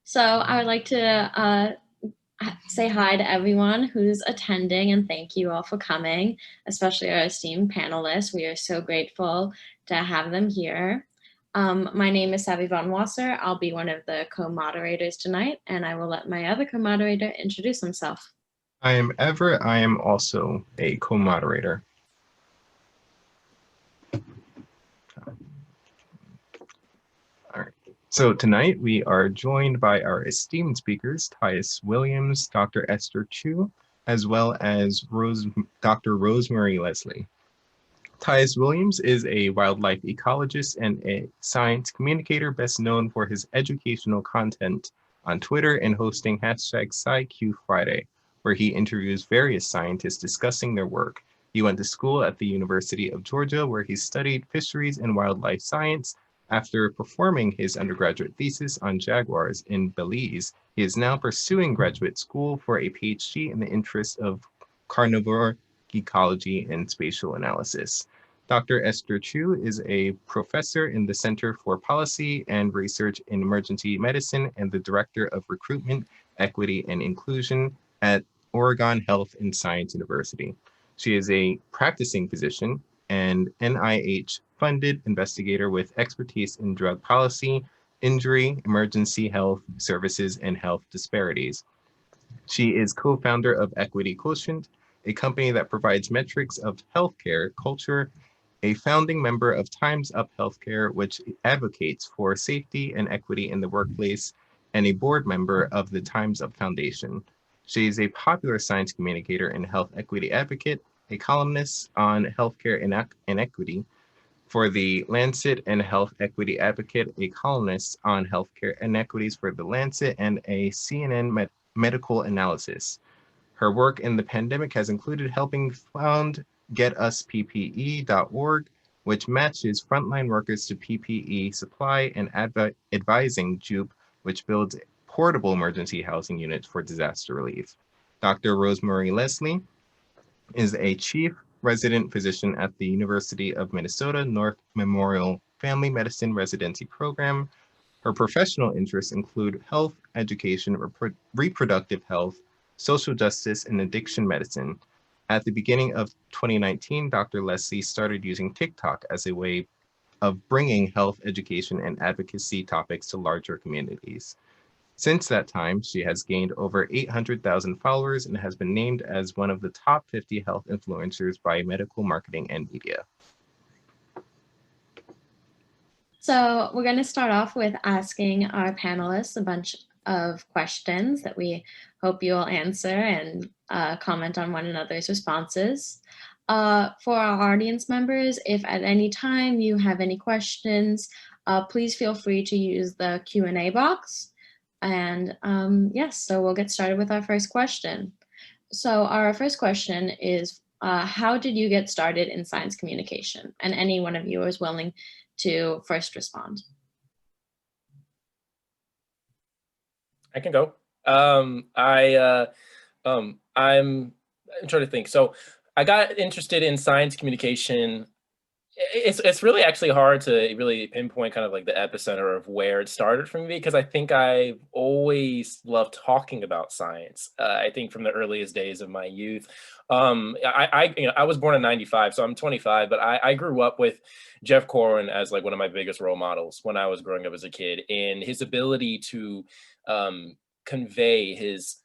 So I would like to say hi to everyone who's attending and thank you all for coming, especially our esteemed panelists. We are so grateful to have them here. My name is Vaughn-Wasser. I'll be one of the co-moderators tonight, and I will let my other co-moderator introduce himself. I am Everett. I am also a co-moderator. All right. So tonight we are joined by our esteemed speakers, Tyus Williams, Dr. Esther Chu, as well as Dr. Rosemarie Leslie. Tyus Williams is a wildlife ecologist and a science communicator best known for his educational content on Twitter and hosting #SciQFriday, where he interviews various scientists discussing their work. He went to school at the University of Georgia, where he studied fisheries and wildlife science. After performing his undergraduate thesis on jaguars in Belize, he is now pursuing graduate school for a PhD in the interest of carnivore ecology and spatial analysis. Dr. Esther Chu is a professor in the Center for Policy and Research in Emergency Medicine and the Director of Recruitment, Equity, and Inclusion at Oregon Health and Science University. She is a practicing physician and NIH-funded investigator with expertise in drug policy, injury, emergency health services, and health disparities. She is co-founder of Equity Quotient, a company that provides metrics of healthcare culture, a founding member of Time's Up Healthcare, which advocates for safety and equity in the workplace, and a board member of the Time's Up Foundation. She is a popular science communicator and health equity advocate, a columnist on healthcare inequity for the Lancet and health equity advocate, a columnist on healthcare inequities for the Lancet, and a CNN medical analysis. Her work in the pandemic has included helping found GetUsPPE.org, which matches frontline workers to PPE supply, and advising Jupe, which builds portable emergency housing units for disaster relief. Dr. Rosemarie Leslie is a chief resident physician at the University of Minnesota North Memorial Family Medicine Residency Program. Her professional interests include health, education, reproductive health, social justice, and addiction medicine. At the beginning of 2019, Dr. Leslie started using TikTok as a way of bringing health, education, and advocacy topics to larger communities. Since that time, she has gained over 800,000 followers and has been named as one of the top 50 health influencers by Medical Marketing and Media. So we're going to start off with asking our panelists a bunch of questions that we hope you will answer and comment on one another's responses. For our audience members, if at any time you have any questions, please feel free to use the Q&A box. And yes, so we'll get started with our first question. So our first question is, how did you get started in science communication? And any one of you is willing to first respond. I can go. I'm trying to think. So I got interested in science communication. It's really actually hard to really pinpoint kind of like the epicenter of where it started for me, because I think I've always loved talking about science. I think from the earliest days of my youth. I was born in '95, so I'm 25, but I grew up with Jeff Corwin as like one of my biggest role models when I was growing up as a kid, and his ability to convey his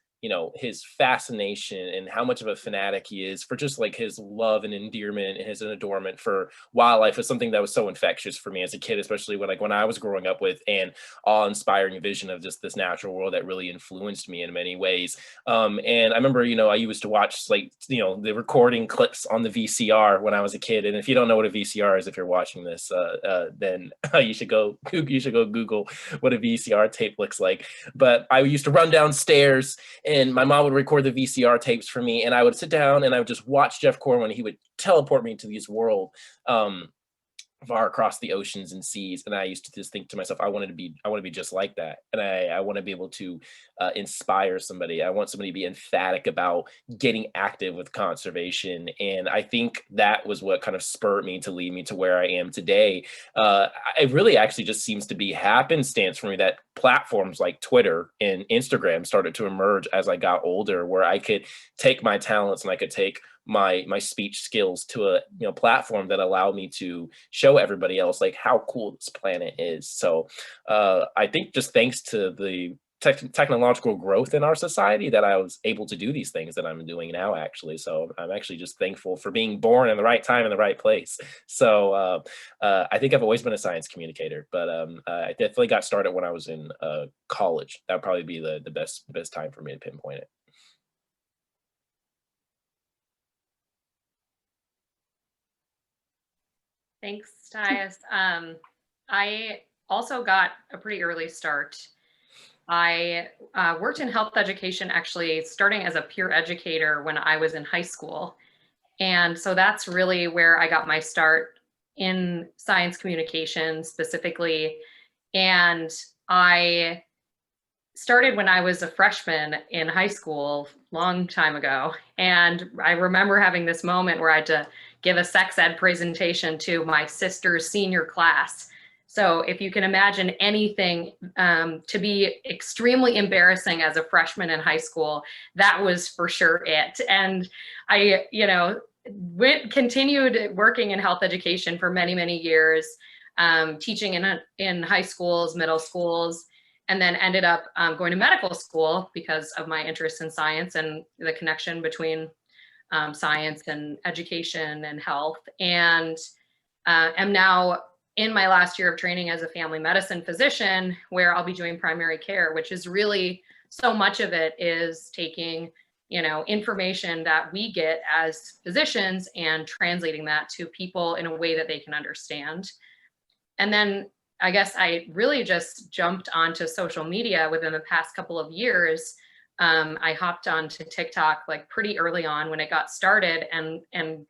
fascination and how much of a fanatic he is for just like his love and endearment and his adornment for wildlife was something that was so infectious for me as a kid, especially when I was growing up with an awe-inspiring vision of just this natural world that really influenced me in many ways. And I remember, I used to watch the recording clips on the VCR when I was a kid. And if you don't know what a VCR is, if you're watching this, then you should go Google what a VCR tape looks like. But I used to run downstairs, and my mom would record the VCR tapes for me, and I would sit down and I would just watch Jeff Corwin. He would teleport me to this world far across the oceans and seas. And I used to just think to myself, I want to be just like that. And I want to be able to inspire somebody. I want somebody to be emphatic about getting active with conservation. And I think that was what kind of spurred me to lead me to where I am today. It really actually just seems to be happenstance for me that platforms like Twitter and Instagram started to emerge as I got older, where I could take my talents and I could take my speech skills to a platform that allowed me to show everybody else like how cool this planet is. So I think just thanks to the technological growth in our society that I was able to do these things that I'm doing now, actually. So I'm actually just thankful for being born in the right time in the right place. So I think I've always been a science communicator, but I definitely got started when I was in college. That would probably be the best time for me to pinpoint it. Thanks, Tyus. I also got a pretty early start. I worked in health education, actually starting as a peer educator when I was in high school. And so that's really where I got my start in science communication specifically. And I started when I was a freshman in high school, long time ago. And I remember having this moment where I had to give a sex ed presentation to my sister's senior class. So if you can imagine anything to be extremely embarrassing as a freshman in high school, that was for sure it. And I, continued working in health education for many, many years, teaching in high schools, middle schools, and then ended up going to medical school because of my interest in science and the connection between science and education and health. And am now in my last year of training as a family medicine physician, where I'll be doing primary care, which is really, so much of it is taking, information that we get as physicians and translating that to people in a way that they can understand. And then I guess I really just jumped onto social media within the past couple of years. I hopped onto TikTok like pretty early on when it got started, and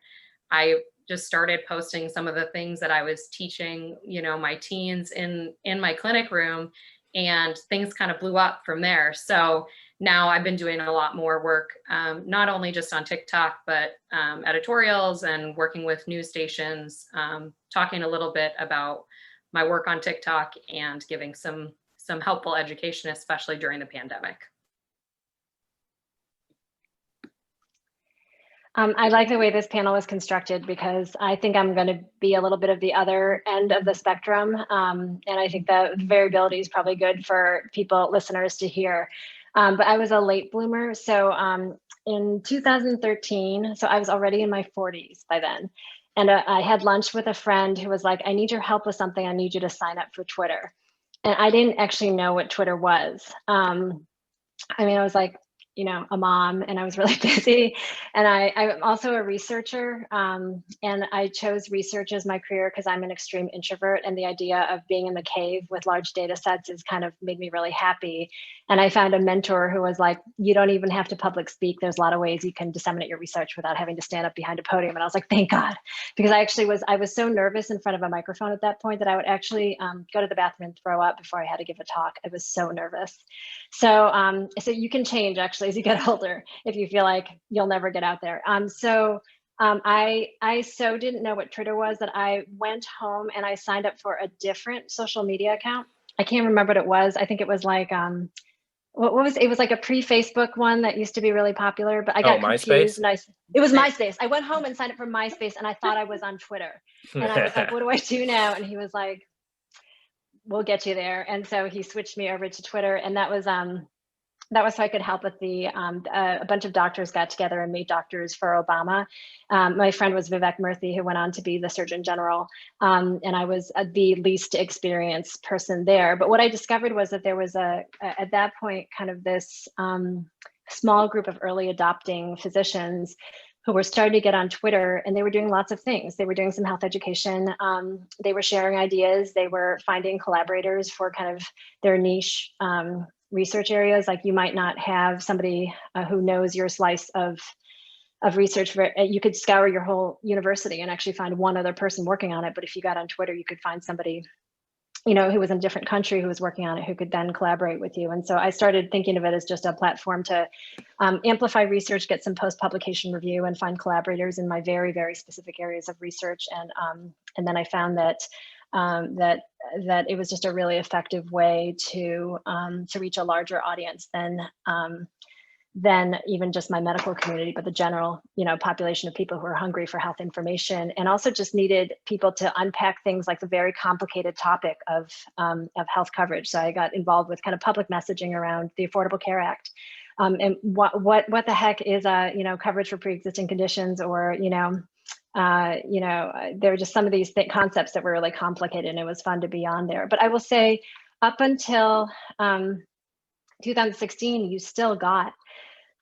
I just started posting some of the things that I was teaching, my teens in my clinic room, and things kind of blew up from there. So now I've been doing a lot more work, not only just on TikTok, but editorials and working with news stations, talking a little bit about my work on TikTok and giving some helpful education, especially during the pandemic. I like the way this panel is constructed, because I think I'm going to be a little bit of the other end of the spectrum. And I think the variability is probably good for listeners to hear. But I was a late bloomer. So in 2013, so I was already in my 40s by then. And I had lunch with a friend who was like, I need your help with something. I need you to sign up for Twitter. And I didn't actually know what Twitter was. I was like, a mom, and I was really busy. And I'm also a researcher, and I chose research as my career because I'm an extreme introvert, and the idea of being in the cave with large data sets has kind of made me really happy. And I found a mentor who was like, you don't even have to public speak. There's a lot of ways you can disseminate your research without having to stand up behind a podium. And I was like, thank God, because I was so nervous in front of a microphone at that point that I would actually go to the bathroom and throw up before I had to give a talk. I was so nervous. So you can change actually as you get older if you feel like you'll never get out there. I so didn't know what Twitter was that I went home and I signed up for a different social media account. I can't remember what it was. I think it was like it was like a pre-Facebook one that used to be really popular, but I got confused. It was MySpace. I went home and signed up for MySpace, and I thought I was on Twitter. And I was like, what do I do now? And he was like, we'll get you there. And so he switched me over to Twitter, and that was so I could help with a bunch of doctors got together and made doctors for Obama. My friend was Vivek Murthy, who went on to be the Surgeon General. And I was the least experienced person there. But what I discovered was that there was at that point, kind of this small group of early adopting physicians who were starting to get on Twitter, and they were doing lots of things. They were doing some health education. They were sharing ideas. They were finding collaborators for kind of their niche research areas. Like you might not have somebody who knows your slice of research. You could scour your whole university and actually find one other person working on it. But if you got on Twitter, you could find somebody, you know, who was in a different country who was working on it, who could then collaborate with you. And so I started thinking of it as just a platform to amplify research, get some post-publication review, and find collaborators in my very, very specific areas of research. And then I found that that it was just a really effective way to reach a larger audience than even just my medical community, but the general, you know, population of people who are hungry for health information, and also just needed people to unpack things like the very complicated topic of health coverage. So I got involved with kind of public messaging around the Affordable Care Act, and what the heck is you know, coverage for pre-existing conditions, or there were just some of these concepts that were really complicated, and it was fun to be on there. But I will say, up until 2016, you still got,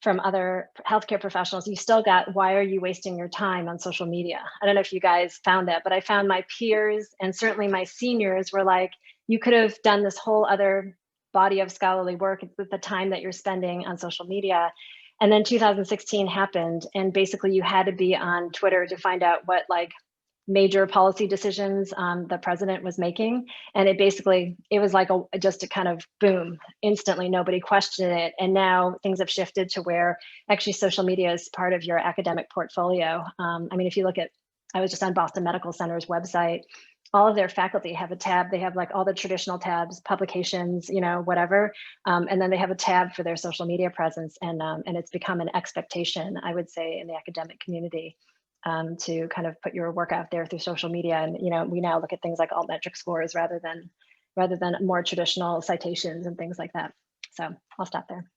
from other healthcare professionals, you still got, why are you wasting your time on social media? I don't know if you guys found that, but I found my peers and certainly my seniors were like, you could have done this whole other body of scholarly work with the time that you're spending on social media. And then 2016 happened, and basically you had to be on Twitter to find out what like major policy decisions the president was making. And it was like just a kind of boom, instantly, nobody questioned it. And now things have shifted to where actually social media is part of your academic portfolio. I mean, if you look at, I was just on Boston Medical Center's website, all of their faculty have a tab. They have like all the traditional tabs, publications, you know, whatever. And then they have a tab for their social media presence. And it's become an expectation, I would say, in the academic community, to kind of put your work out there through social media. And, you know, we now look at things like altmetric scores rather than more traditional citations and things like that. So I'll stop there.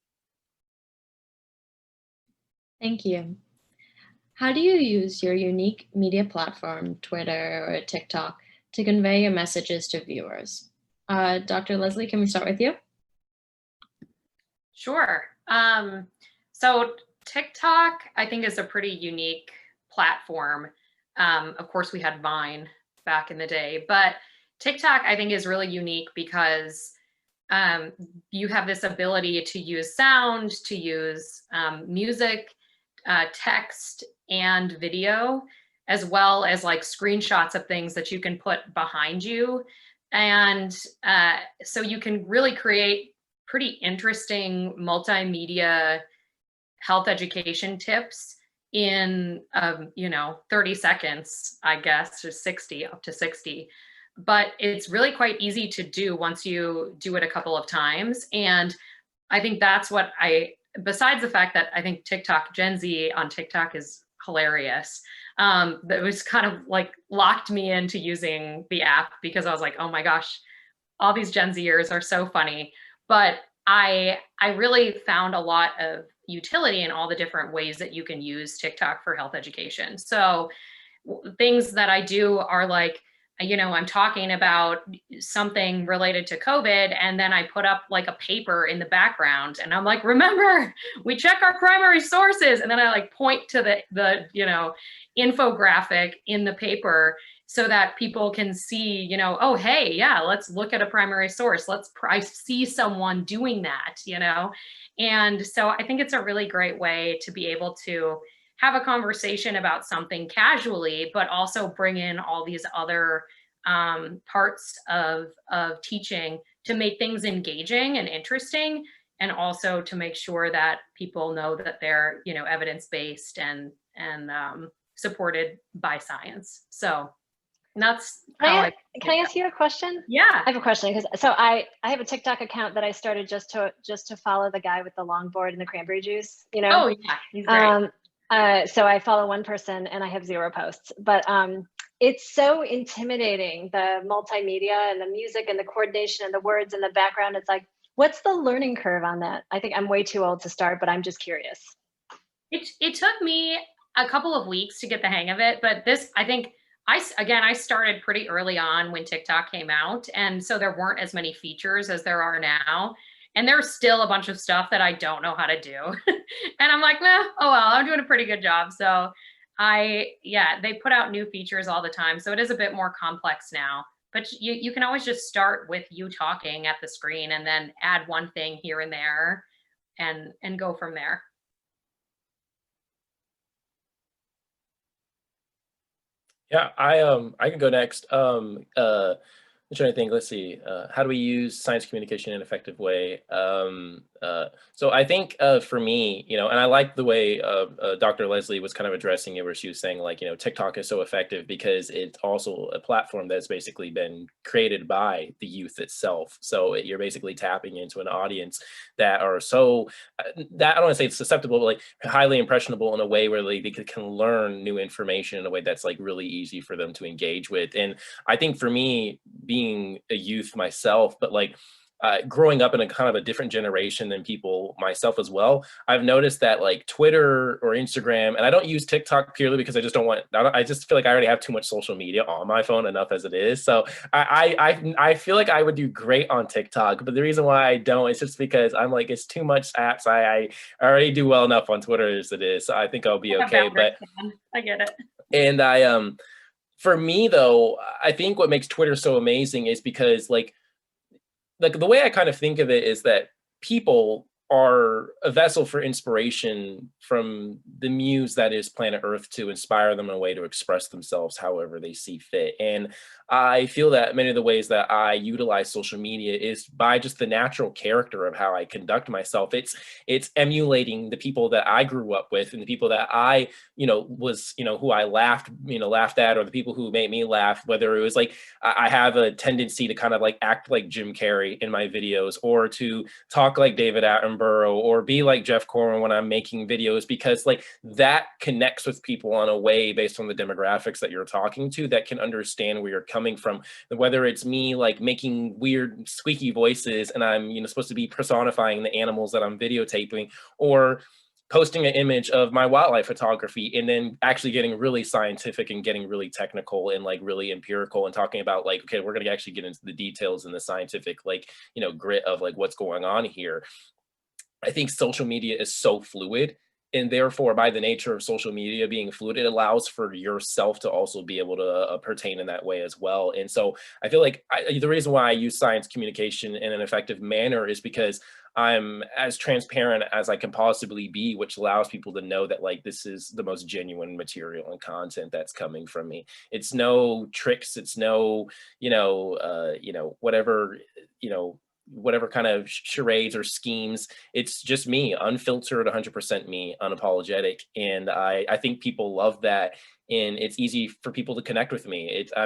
Thank you. How do you use your unique media platform, Twitter or TikTok, to convey your messages to viewers? Dr. Leslie, can we start with you? Sure. So TikTok, I think, is a pretty unique platform. Of course, we had Vine back in the day, but TikTok, I think, is really unique because you have this ability to use sound, to use music, text, and video, as well as like screenshots of things that you can put behind you. And so you can really create pretty interesting multimedia health education tips in 30 seconds, I guess, or 60, up to 60. But it's really quite easy to do once you do it a couple of times. And I think that's what besides the fact that I think TikTok, Gen Z on TikTok is hilarious. That was kind of like locked me into using the app, because I was like, oh my gosh, all these Gen Zers are so funny. But I really found a lot of utility in all the different ways that you can use TikTok for health education. So things that I do are like, I'm talking about something related to COVID, and then I put up like a paper in the background, and I'm like, remember, we check our primary sources. And then I like point to the infographic in the paper so that people can see, oh, hey, yeah, let's look at a primary source. I see someone doing that, And so I think it's a really great way to be able to have a conversation about something casually, but also bring in all these other parts of teaching to make things engaging and interesting, and also to make sure that people know that they're, evidence-based and supported by science. So that's how Can I ask you a question? Yeah. I have a question, because I have a TikTok account that I started just to follow the guy with the longboard and the cranberry juice, Oh yeah, he's great. So I follow one person and I have 0 posts, but it's so intimidating, the multimedia and the music and the coordination and the words and the background. It's like, what's the learning curve on that? I think I'm way too old to start, but I'm just curious. It took me a couple of weeks to get the hang of it, but I think I started pretty early on when TikTok came out, and so there weren't as many features as there are now. And there's still a bunch of stuff that I don't know how to do. And I'm like, nah, oh well, I'm doing a pretty good job. So they put out new features all the time. So it is a bit more complex now, but you can always just start with you talking at the screen and then add one thing here and there and go from there. Yeah, I can go next. I'm trying to think. Let's see. How do we use science communication in an effective way? So I think for me, and I like the way Dr. Leslie was kind of addressing it, where she was saying like, TikTok is so effective because it's also a platform that's basically been created by the youth itself. So you're basically tapping into an audience that are so that I don't want to say it's susceptible, but like highly impressionable in a way where they can learn new information in a way that's like really easy for them to engage with. And I think for me, being a youth myself, but like growing up in a kind of a different generation than people myself as well, I've noticed that like Twitter or Instagram, and I don't use TikTok purely because I just don't want, I just feel like I already have too much social media on my phone enough as it is. So I feel like I would do great on TikTok, but the reason why I don't is just because I'm like, it's too much apps. I already do well enough on Twitter as it is. So I think I'll be okay. But I get it. And for me though, I think what makes Twitter so amazing is because like the way I kind of think of it is that people are a vessel for inspiration from the muse that is planet Earth to inspire them in a way to express themselves however they see fit. And I feel that many of the ways that I utilize social media is by just the natural character of how I conduct myself. It's emulating the people that I grew up with and the people that I, was, who I laughed at, or the people who made me laugh, whether it was like, I have a tendency to kind of like act like Jim Carrey in my videos, or to talk like David Attenborough, or be like Jeff Corwin when I'm making videos, because like that connects with people on a way based on the demographics that you're talking to that can understand where you're coming from. Whether it's me like making weird squeaky voices and I'm supposed to be personifying the animals that I'm videotaping, or posting an image of my wildlife photography and then actually getting really scientific and getting really technical and like really empirical and talking about like, okay, we're going to actually get into the details and the scientific like grit of like what's going on here. I think social media is so fluid, and therefore by the nature of social media being fluid, it allows for yourself to also be able to pertain in that way as well. And so I feel like the reason why I use science communication in an effective manner is because I'm as transparent as I can possibly be, which allows people to know that like this is the most genuine material and content that's coming from me. It's no tricks, it's no whatever kind of charades or schemes. It's just me, unfiltered, 100% me, unapologetic. And I think people love that. And it's easy for people to connect with me. I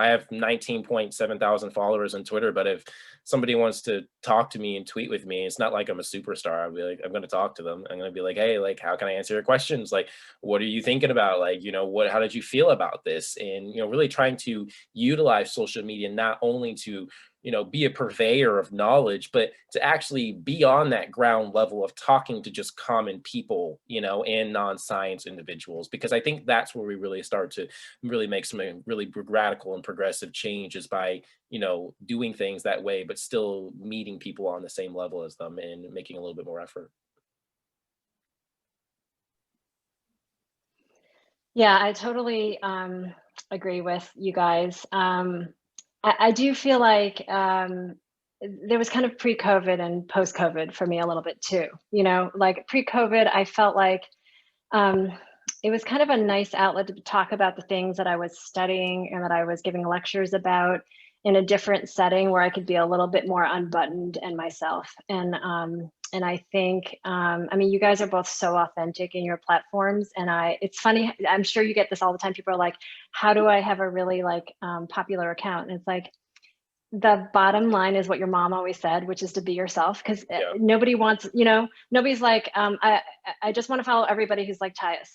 have 19.7 thousand followers on Twitter, but if somebody wants to talk to me and tweet with me, it's not like I'm a superstar. I'll be like, I'm going to talk to them. I'm going to be like, hey, like, how can I answer your questions? Like, what are you thinking about? Like, how did you feel about this? And, really trying to utilize social media, not only to be a purveyor of knowledge, but to actually be on that ground level of talking to just common people, and non-science individuals, because I think that's where we really start to really make some really radical and progressive changes by, doing things that way, but still meeting people on the same level as them and making a little bit more effort. Yeah, I totally agree with you guys. I do feel like there was kind of pre-COVID and post-COVID for me a little bit too. Like pre-COVID, I felt like it was kind of a nice outlet to talk about the things that I was studying and that I was giving lectures about in a different setting where I could be a little bit more unbuttoned and myself. And I think, you guys are both so authentic in your platforms. And it's funny, I'm sure you get this all the time. People are like, how do I have a really popular account? And it's like, the bottom line is what your mom always said, which is to be yourself, because nobody wants, nobody's like, I just want to follow everybody who's like Tyus.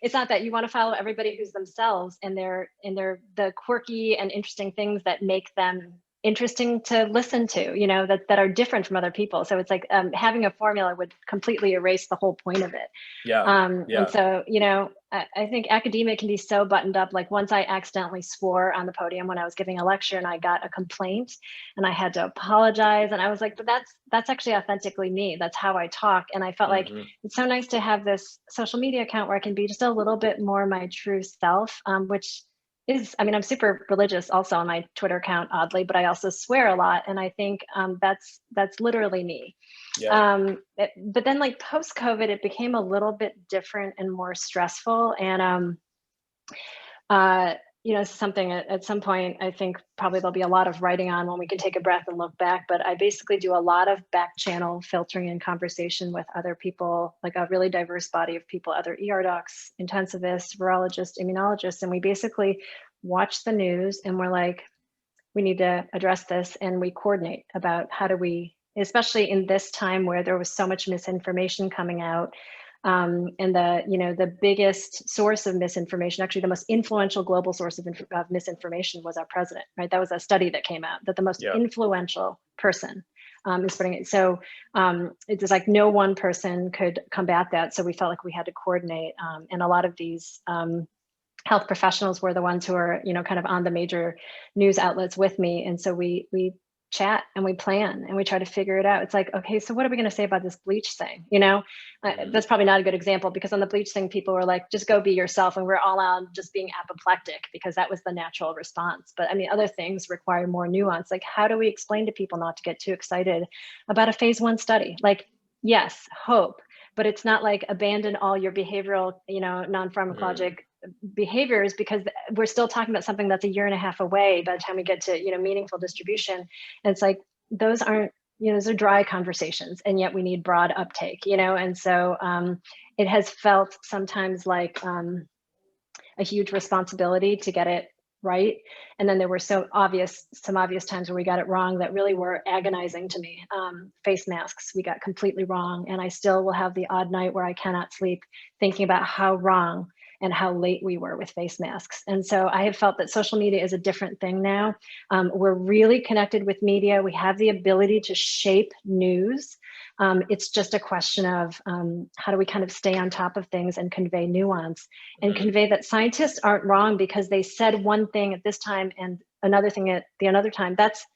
It's not that. You want to follow everybody who's themselves, and they're the quirky and interesting things that make them interesting to listen to, that are different from other people. So it's like having a formula would completely erase the whole point of it. And so, I think academia can be so buttoned up. Like once I accidentally swore on the podium when I was giving a lecture and I got a complaint and I had to apologize. And I was like, but that's actually authentically me. That's how I talk. And I felt like it's so nice to have this social media account where I can be just a little bit more my true self, which is, I'm super religious also on my Twitter account, oddly, but I also swear a lot. And I think that's literally me. But then like post-COVID, it became a little bit different and more stressful. And you know, something at some point, I think probably there'll be a lot of writing on when we can take a breath and look back, but I basically do a lot of back channel filtering and conversation with other people, like a really diverse body of people, other ER docs, intensivists, virologists, immunologists. And we basically watch the news and we're like, we need to address this, and we coordinate about how do we, especially in this time where there was so much misinformation coming out. And the biggest source of misinformation, actually the most influential global source of misinformation was our president, right? That was a study that came out that the most influential person is spreading it. So it's like no one person could combat that. So we felt like we had to coordinate. And a lot of these health professionals were the ones who are, you know, kind of on the major news outlets with me. And so we chat and we plan and we try to figure it out. It's like, okay, so what are we going to say about this bleach thing? You know, that's probably not a good example, because on the bleach thing, people were like, just go be yourself. And we're all on just being apoplectic because that was the natural response. But I mean, other things require more nuance. Like, how do we explain to people not to get too excited about a phase 1 study? Like, yes, hope, but it's not like abandon all your behavioral, you know, non-pharmacologic behaviors, because we're still talking about something that's a year and a half away by the time we get to, you know, meaningful distribution. And it's like, those aren't, you know, those are dry conversations, and yet we need broad uptake, you know? And so it has felt sometimes like a huge responsibility to get it right. And then there were some obvious times where we got it wrong that really were agonizing to me. Face masks, we got completely wrong. And I still will have the odd night where I cannot sleep thinking about how wrong and how late we were with face masks. And so I have felt that social media is a different thing now. We're really connected with media. We have the ability to shape news. It's just a question of how do we kind of stay on top of things and convey nuance and convey that scientists aren't wrong because they said one thing at this time and another thing at the another time. That's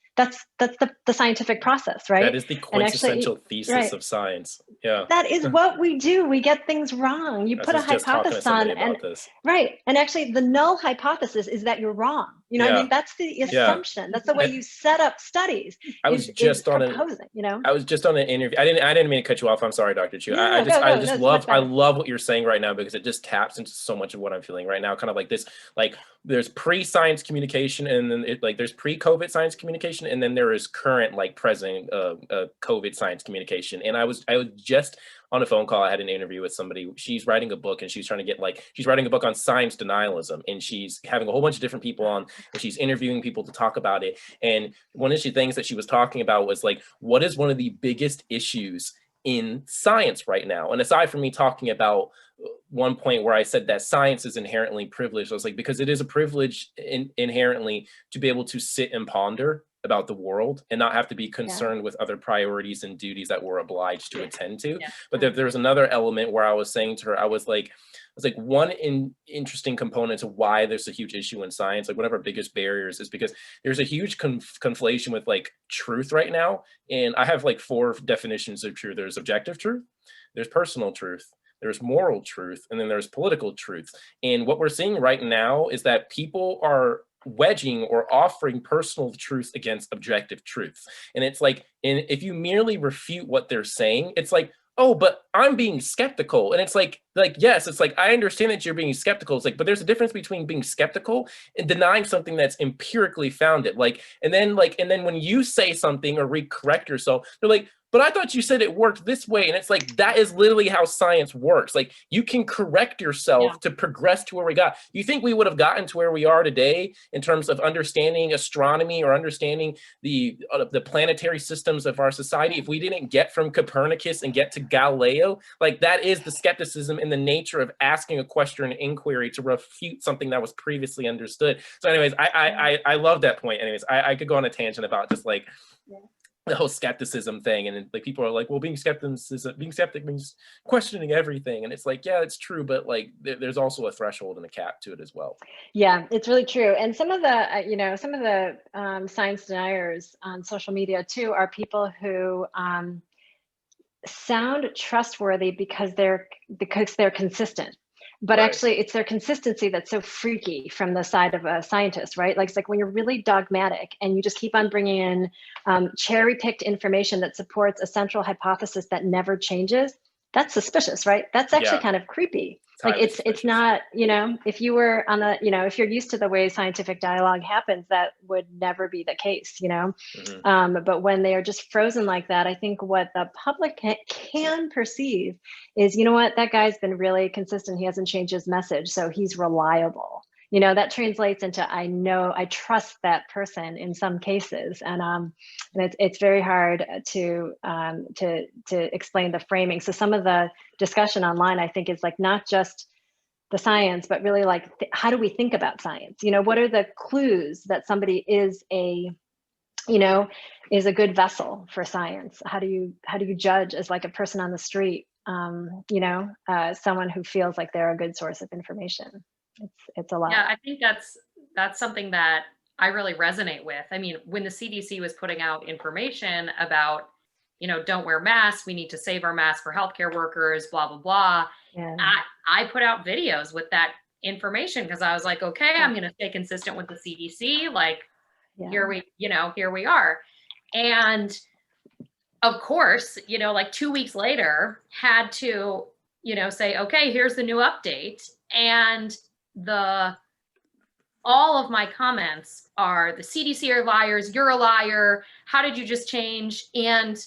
the scientific process, right? That is the quintessential thesis of science. Yeah. That is what we do. We get things wrong. You put a hypothesis on, and right. And actually the null hypothesis is that you're wrong. You know, I mean, that's the assumption. That's the way you set up studies. I was just on an interview. I didn't mean to cut you off. I'm sorry, Dr. Chu. I love what you're saying right now, because it just taps into so much of what I'm feeling right now. Kind of like this, like there's pre-science communication, and then there's pre-COVID science communication, and then there is current, like, present COVID science communication. And I was just on a phone call. I had an interview with somebody. She's writing a book, and she's trying to get, like, she's writing a book on science denialism, and she's having a whole bunch of different people on, and she's interviewing people to talk about it. And one of the things that she was talking about was, like, what is one of the biggest issues in science right now? And aside from me talking about one point where I said that science is inherently privileged, I was like, because it is a privilege inherently to be able to sit and ponder about the world and not have to be concerned with other priorities and duties that we're obliged to attend to. But there was another element where I was saying to her, I was like, one interesting component to why there's a huge issue in science, like one of our biggest barriers, is because there's a huge conflation with, like, truth right now. And I have, like, 4 definitions of truth. There's objective truth, there's personal truth, there's moral truth, and then there's political truth. And what we're seeing right now is that people are wedging or offering personal truth against objective truth. And it's like, and if you merely refute what they're saying, it's like, oh, but I'm being skeptical. And it's like, yes, it's like, I understand that you're being skeptical. It's like, but there's a difference between being skeptical and denying something that's empirically founded. Like, and then when you say something or correct yourself, they're like, but I thought you said it worked this way. And it's like, that is literally how science works. Like, you can correct yourself to progress to where we got. You think we would have gotten to where we are today in terms of understanding astronomy or understanding the planetary systems of our society if we didn't get from Copernicus and get to Galileo? Like, that is the skepticism in the nature of asking a question and inquiry to refute something that was previously understood. So anyways, I love that point. Anyways, I could go on a tangent about just, like, the whole skepticism thing, and like people are like, well, being skeptic means questioning everything, and it's like, yeah, it's true, but like there's also a threshold and a cap to it as well. Yeah, it's really true. And some of the science deniers on social media too are people who sound trustworthy because they're consistent. But actually, it's their consistency that's so freaky from the side of a scientist, right? Like, it's like when you're really dogmatic and you just keep on bringing in cherry-picked information that supports a central hypothesis that never changes, that's suspicious, right? That's actually kind of creepy. Like time is it's precious. not, you know, if you were on the, you know, if you're used to the way scientific dialogue happens, that would never be the case, you know. But when they are just frozen like that, I think what the public can perceive is, you know what, that guy's been really consistent. He hasn't changed his message, so he's reliable. You know, that translates into, I know, I trust that person in some cases, and it's very hard to explain the framing. So some of the discussion online, I think, is like not just the science, but really like how do we think about science? You know, what are the clues that somebody is a, you know, is a good vessel for science? How do you judge as like a person on the street? You know, someone who feels like they're a good source of information. It's a lot. Yeah, I think that's something that I really resonate with. I mean, when the CDC was putting out information about, you know, don't wear masks, we need to save our masks for healthcare workers, blah, blah, blah. Yeah. I put out videos with that information because I was like, okay, I'm going to stay consistent with the CDC. Like, here we are. And of course, you know, like 2 weeks later, had to, you know, say, okay, here's the new update. And all of my comments are, the CDC are liars, you're a liar, how did you just change? And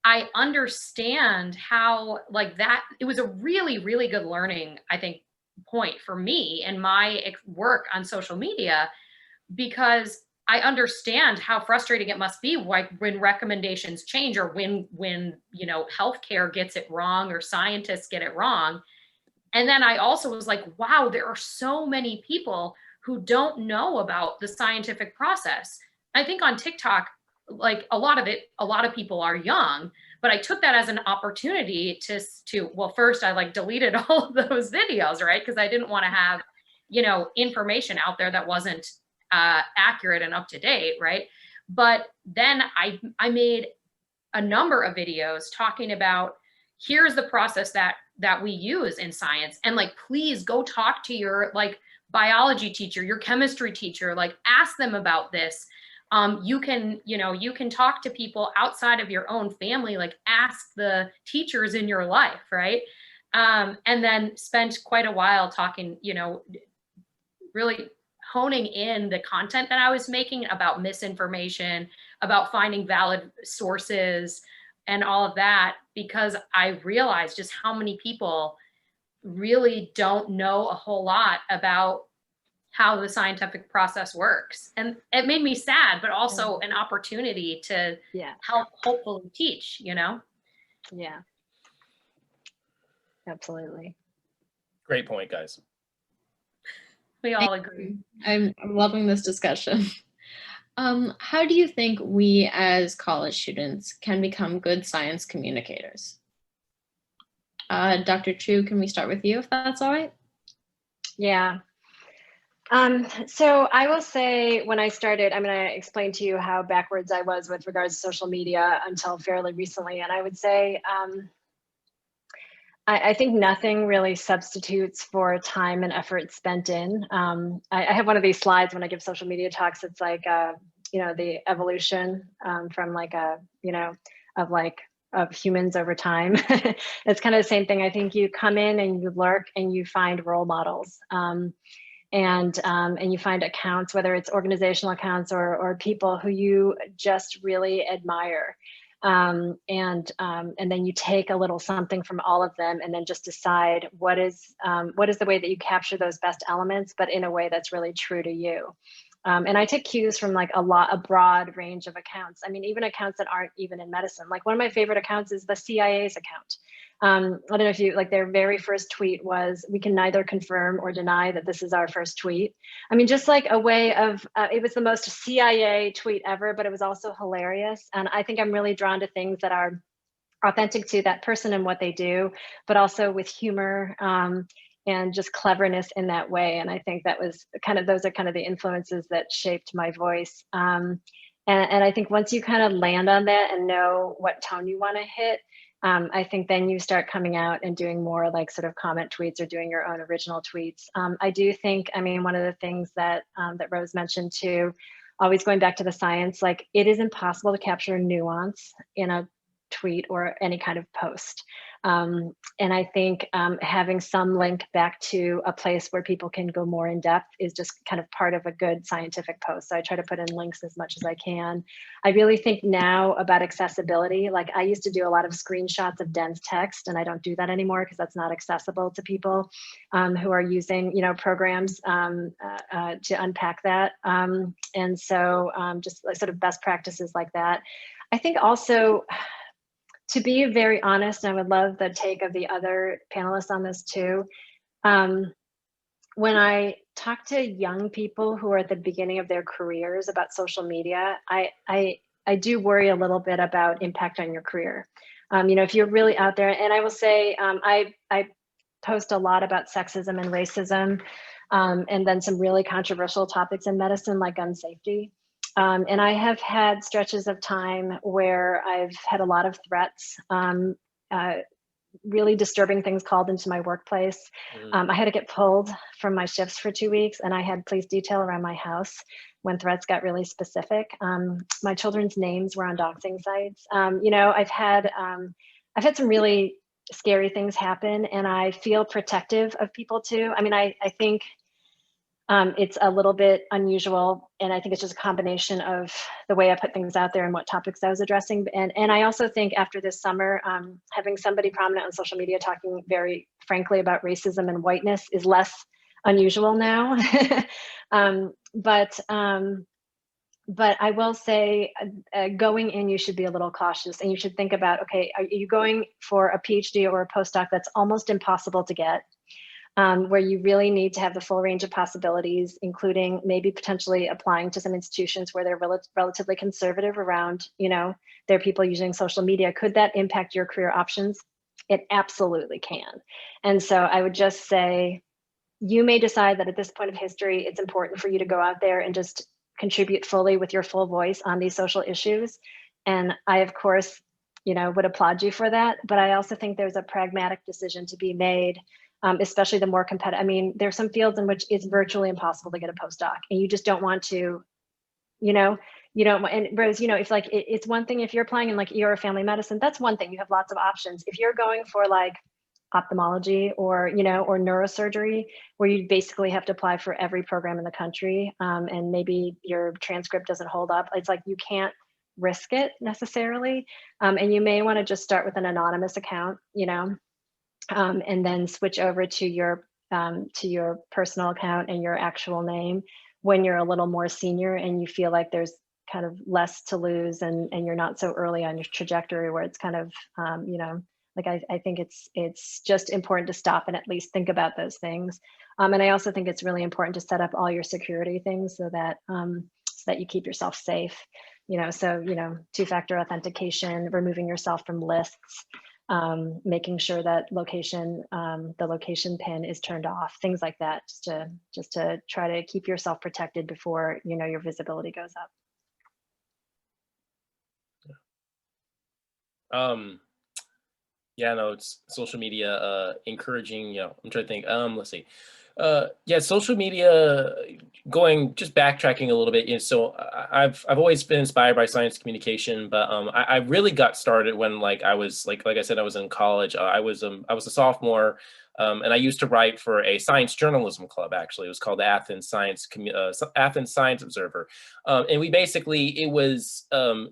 I understand how, like, that, it was a really, really good learning, I think, point for me in my work on social media, because I understand how frustrating it must be, like, when recommendations change, or when you know, healthcare gets it wrong or scientists get it wrong. And then I also was like, wow, there are so many people who don't know about the scientific process. I think on TikTok, like a lot of people are young, but I took that as an opportunity to well, first I like deleted all of those videos, right? Because I didn't want to have, you know, information out there that wasn't accurate and up to date, right? But then I made a number of videos talking about, here's the process that we use in science, and like, please go talk to your like biology teacher, your chemistry teacher, like ask them about this. You can talk to people outside of your own family, like ask the teachers in your life, right? And then spent quite a while talking, you know, really honing in the content that I was making about misinformation, about finding valid sources and all of that, because I realized just how many people really don't know a whole lot about how the scientific process works. And it made me sad, but also an opportunity to help hopefully teach, you know? Yeah, absolutely. Great point, guys. We all agree. I'm loving this discussion. How do you think we as college students can become good science communicators? Dr. Chu, can we start with you if that's all right? Yeah. So I will say, when I started, I'm going to explain to you how backwards I was with regards to social media until fairly recently. And I would say, I think nothing really substitutes for time and effort spent in. I have one of these slides when I give social media talks. It's like, you know, the evolution from like a, you know, of humans over time. It's kind of the same thing. I think you come in and you lurk and you find role models. And you find accounts, whether it's organizational accounts or people who you just really admire. And then you take a little something from all of them and then just decide what is the way that you capture those best elements, but in a way that's really true to you. And I take cues from like a broad range of accounts. I mean, even accounts that aren't even in medicine. Like one of my favorite accounts is the CIA's account. I don't know if you, like, their very first tweet was, "We can neither confirm or deny that this is our first tweet." I mean, just like a way of, it was the most CIA tweet ever, but it was also hilarious. And I think I'm really drawn to things that are authentic to that person and what they do, but also with humor and just cleverness in that way. And I think that was those are kind of the influences that shaped my voice. And I think once you kind of land on that and know what tone you want to hit, I think then you start coming out and doing more like sort of comment tweets or doing your own original tweets. I do think, I mean, one of the things that that Rose mentioned too, always going back to the science, like it is impossible to capture nuance in a tweet or any kind of post. And I think having some link back to a place where people can go more in depth is just kind of part of a good scientific post. So I try to put in links as much as I can. I really think now about accessibility. Like I used to do a lot of screenshots of dense text, and I don't do that anymore because that's not accessible to people who are using, you know, programs to unpack that. And so just like sort of best practices like that. I think also, to be very honest, and I would love the take of the other panelists on this too. When I talk to young people who are at the beginning of their careers about social media, I do worry a little bit about impact on your career. You know, if you're really out there, and I will say, I post a lot about sexism and racism, and then some really controversial topics in medicine like gun safety. And I have had stretches of time where I've had a lot of threats, really disturbing things called into my workplace. I had to get pulled from my shifts for 2 weeks, and I had police detail around my house when threats got really specific. My children's names were on doxing sites. You know, I've had some really scary things happen, and I feel protective of people too. I mean, I think it's a little bit unusual, and I think it's just a combination of the way I put things out there and what topics I was addressing. And I also think after this summer, having somebody prominent on social media talking very frankly about racism and whiteness is less unusual now. But I will say, going in, you should be a little cautious, and you should think about, okay, are you going for a PhD or a postdoc that's almost impossible to get? Where you really need to have the full range of possibilities, including maybe potentially applying to some institutions where they're relatively conservative around, you know, their people using social media. Could that impact your career options? It absolutely can. And so I would just say, you may decide that at this point of history, it's important for you to go out there and just contribute fully with your full voice on these social issues. And I, of course, you know, would applaud you for that. But I also think there's a pragmatic decision to be made, especially the more competitive. I mean, there's some fields in which it's virtually impossible to get a postdoc, and you just don't want to, you know, you don't. And Rose, you know, if like it's one thing if you're applying in like ER or family medicine, that's one thing. You have lots of options. If you're going for like ophthalmology or, you know, or neurosurgery, where you basically have to apply for every program in the country, and maybe your transcript doesn't hold up, it's like you can't risk it necessarily, and you may want to just start with an anonymous account, you know. And then switch over to your personal account and your actual name when you're a little more senior and you feel like there's kind of less to lose, and you're not so early on your trajectory where it's kind of, you know, like I think it's just important to stop and at least think about those things. And I also think it's really important to set up all your security things so that you keep yourself safe, you know, so, you know, two-factor authentication, removing yourself from lists, making sure that the location pin is turned off, things like that, just to try to keep yourself protected before, you know, your visibility goes up. Yeah, no, it's social media encouraging, you know, I'm trying to think, let's see. Yeah, social media, just backtracking a little bit. You know, so I've always been inspired by science communication, but I really got started when I was like I said, I was in college. I was a sophomore, and I used to write for a science journalism club. Actually, it was called the Athens Science Observer, and it was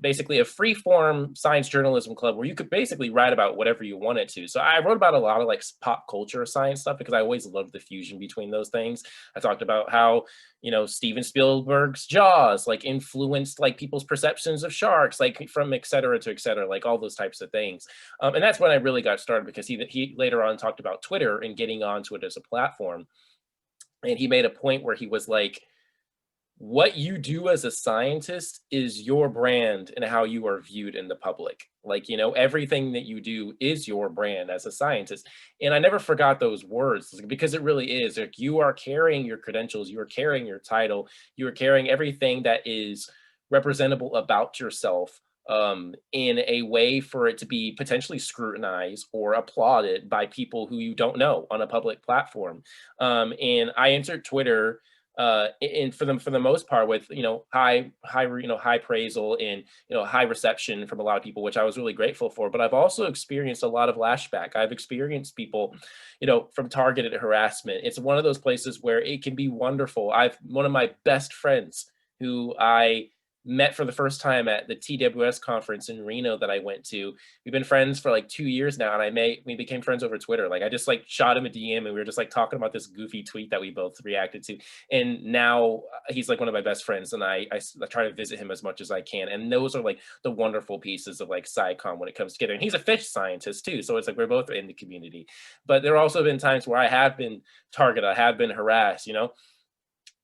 basically a free form science journalism club where you could basically write about whatever you wanted to. So I wrote about a lot of like pop culture science stuff because I always loved the fusion between those things. I talked about how, you know, Steven Spielberg's Jaws like influenced like people's perceptions of sharks, like from et cetera to et cetera, like all those types of things. And that's when I really got started, because he later on talked about Twitter and getting onto it as a platform. And he made a point where he was like, what you do as a scientist is your brand and how you are viewed in the public. Like, you know, everything that you do is your brand as a scientist. And I never forgot those words, because it really is. Like, you are carrying your credentials, you are carrying your title, you are carrying everything that is representable about yourself in a way for it to be potentially scrutinized or applauded by people who you don't know on a public platform. And I entered Twitter and for the most part, with high appraisal and high reception from a lot of people, which I was really grateful for. But I've also experienced a lot of lashback. I've experienced people, from targeted harassment. It's one of those places where it can be wonderful. One of my best friends who I met for the first time at the TWS conference in Reno that I went to. We've been friends for like 2 years now, and we became friends over Twitter. Like I just like shot him a DM, and we were just like talking about this goofy tweet that we both reacted to. And now he's like one of my best friends, and I try to visit him as much as I can. And those are like the wonderful pieces of like SciComm when it comes together. And he's a fish scientist too, so it's like we're both in the community. But there have also been times where I have been targeted, I have been harassed.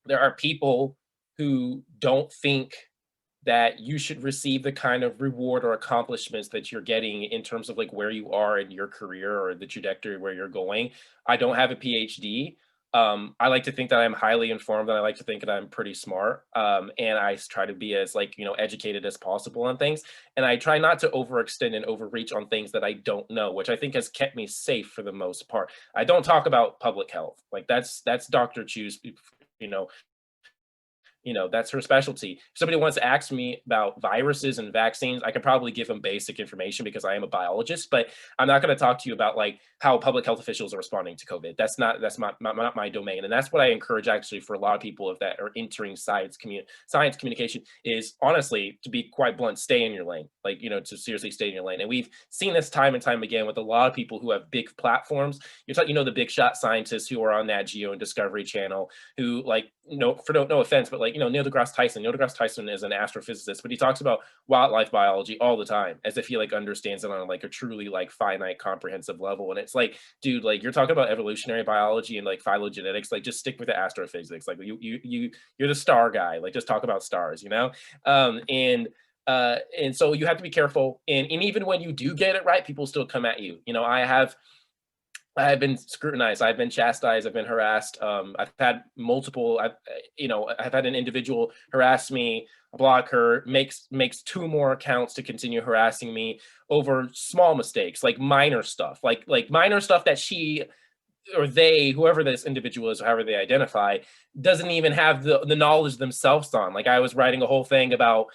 There are people who don't think that you should receive the kind of reward or accomplishments that you're getting in terms of like where you are in your career or the trajectory where you're going. I don't have a PhD. I like to think that I'm highly informed, and I like to think that I'm pretty smart. And I try to be as educated as possible on things. And I try not to overextend and overreach on things that I don't know, which I think has kept me safe for the most part. I don't talk about public health. Like that's Dr. Chu's, that's her specialty. If somebody wants to ask me about viruses and vaccines, I can probably give them basic information because I am a biologist, but I'm not going to talk to you about like how public health officials are responding to COVID. That's not my domain. And that's what I encourage actually for a lot of people that are entering science communication is, honestly, to be quite blunt, stay in your lane, to seriously stay in your lane. And we've seen this time and time again with a lot of people who have big platforms. You're talking, the big shot scientists who are on Nat Geo and Discovery Channel who no offense, but Neil deGrasse Tyson. Neil deGrasse Tyson is an astrophysicist, but he talks about wildlife biology all the time as if he understands it on a truly finite, comprehensive level. And it's like, dude, you're talking about evolutionary biology and phylogenetics. Just stick with the astrophysics. You're the star guy. Just talk about stars, and so you have to be careful. And even when you do get it right, people still come at you. I have been scrutinized. I've been chastised. I've been harassed. I've had multiple. I've had an individual harass me, block her, makes 2 more accounts to continue harassing me over small mistakes, minor stuff, minor stuff that she or they, whoever this individual is, or however they identify, doesn't even have the knowledge themselves on. I was writing a whole thing about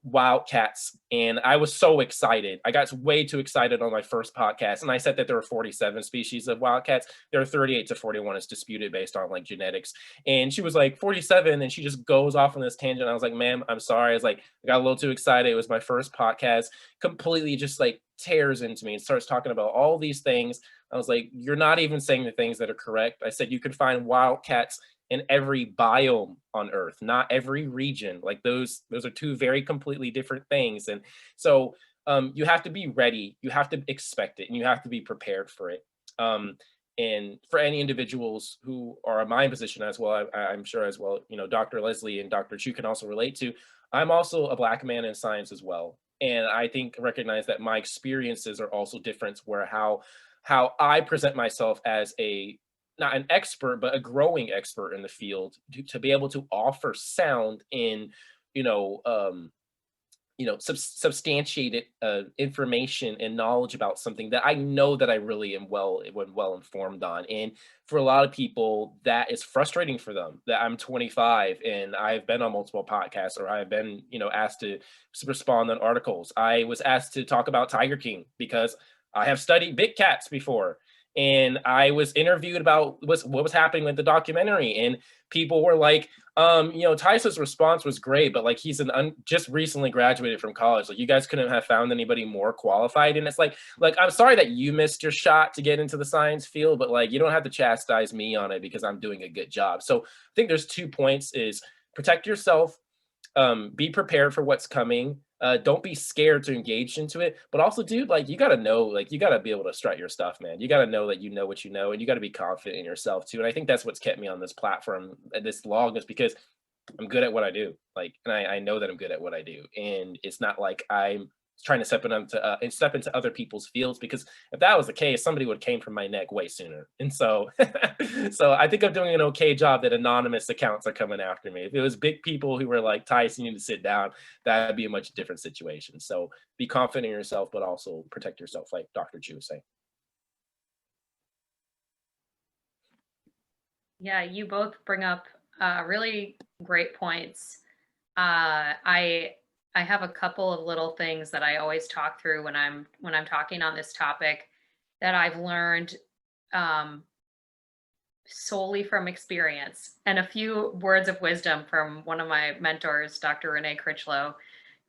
wildcats, and I was so excited. I got way too excited on my first podcast, and I said that there are 47 species of wildcats. There are 38 to 41. It's disputed based on genetics. And she was like 47, and she just goes off on this tangent. I was like, ma'am, I'm sorry. I got a little too excited. It was my first podcast. Completely just tears into me and starts talking about all these things. I was like, you're not even saying the things that are correct. I said you can find wildcats in every biome on Earth, not every region. Those are 2 very completely different things. And so you have to be ready, you have to expect it, and you have to be prepared for it. And for any individuals who are in my position as well, I'm sure as well, Dr. Leslie and Dr. Chu can also relate to, I'm also a Black man in science as well. And I recognize that my experiences are also different, where how I present myself as not an expert, but a growing expert in the field to be able to offer sound in, substantiated information and knowledge about something that I know that I really am well informed on. And for a lot of people, that is frustrating for them, that I'm 25 and I've been on multiple podcasts, or I've been, asked to respond on articles. I was asked to talk about Tiger King because I have studied big cats before. And I was interviewed about what was happening with the documentary, and people were like, Tyus's response was great, but he's just recently graduated from college. You guys couldn't have found anybody more qualified. And it's like, I'm sorry that you missed your shot to get into the science field, but you don't have to chastise me on it because I'm doing a good job. So I think there's 2 points: is protect yourself, be prepared for what's coming. Don't be scared to engage into it, but also, dude, you gotta know, you gotta be able to strut your stuff, man. You gotta know that you know what you know, and you gotta be confident in yourself too. And I think that's what's kept me on this platform, this long, is because I'm good at what I do. And I know that I'm good at what I do, and it's not like I'm trying to step into other people's fields, because if that was the case, somebody would have came from my neck way sooner. And so, so I think I'm doing an okay job that anonymous accounts are coming after me. If it was big people who were like, Tyus, you need to sit down, that'd be a much different situation. So be confident in yourself, but also protect yourself, like Dr. Chu was saying. Yeah, you both bring up Really great points. I have a couple of little things that I always talk through when I'm talking on this topic that I've learned solely from experience, and a few words of wisdom from one of my mentors, Dr. Renee Critchlow,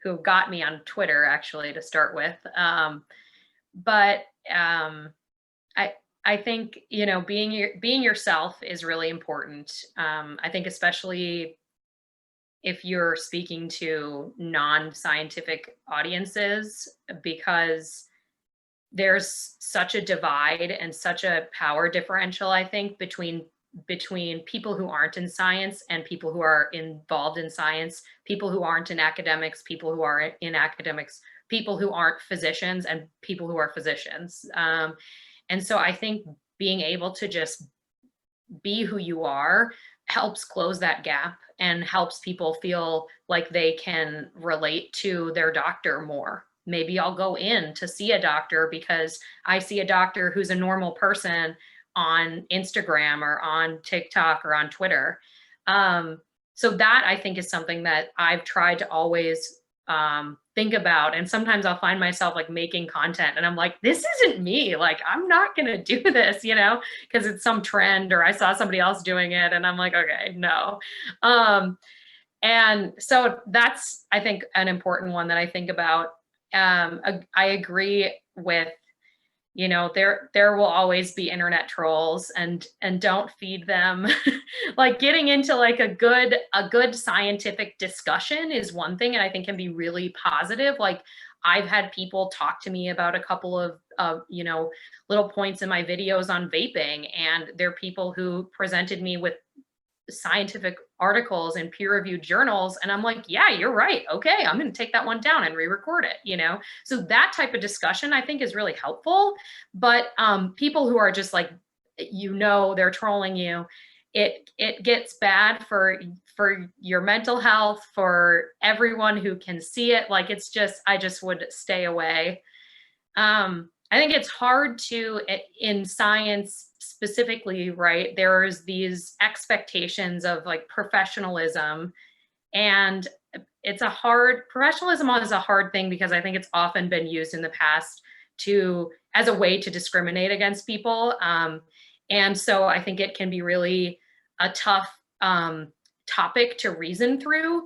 who got me on Twitter actually to start with. But I think, you know, being yourself is really important. I think especially if you're speaking to non-scientific audiences, because there's such a divide and such a power differential, I think, between people who aren't in science and people who are involved in science, people who aren't in academics, people who are in academics, people who aren't physicians, and people who are physicians. And so I think being able to just be who you are helps close that gap and helps people feel like they can relate to their doctor more. Maybe I'll go in to see a doctor because I see a doctor who's a normal person on Instagram or on TikTok or on Twitter. So that, I think, is something that I've tried to always think about. And sometimes I'll find myself like making content and I'm like, this isn't me. Like, I'm not going to do this, you know, because it's some trend or I saw somebody else doing it. And I'm like, okay, no. And so that's, I think, an important one that I think about. I agree with, you know, there will always be internet trolls, and don't feed them. Like, getting into like a good scientific discussion is one thing, and I think can be really positive. Like, I've had people talk to me about a couple of you know, little points in my videos on vaping, and there are people who presented me with scientific articles in peer-reviewed journals, and I'm like, yeah, you're right. Okay, I'm going to take that one down and re-record it, you know? So that type of discussion, I think, is really helpful. But people who are just like, you know, they're trolling you, it gets bad for your mental health, for everyone who can see it. Like, it's just, I just would stay away. I think it's hard to, in science specifically, right? There's these expectations of like professionalism, and professionalism is a hard thing because I think it's often been used in the past as a way to discriminate against people. And so I think it can be really a tough topic to reason through,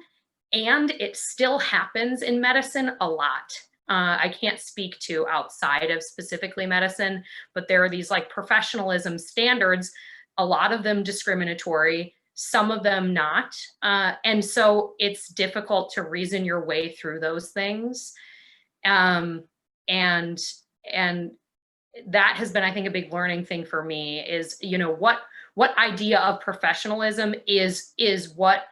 and it still happens in medicine a lot. I can't speak to outside of specifically medicine, but there are these like professionalism standards, a lot of them discriminatory, some of them not. And so it's difficult to reason your way through those things. And that has been, I think, a big learning thing for me is, you know, what idea of professionalism is what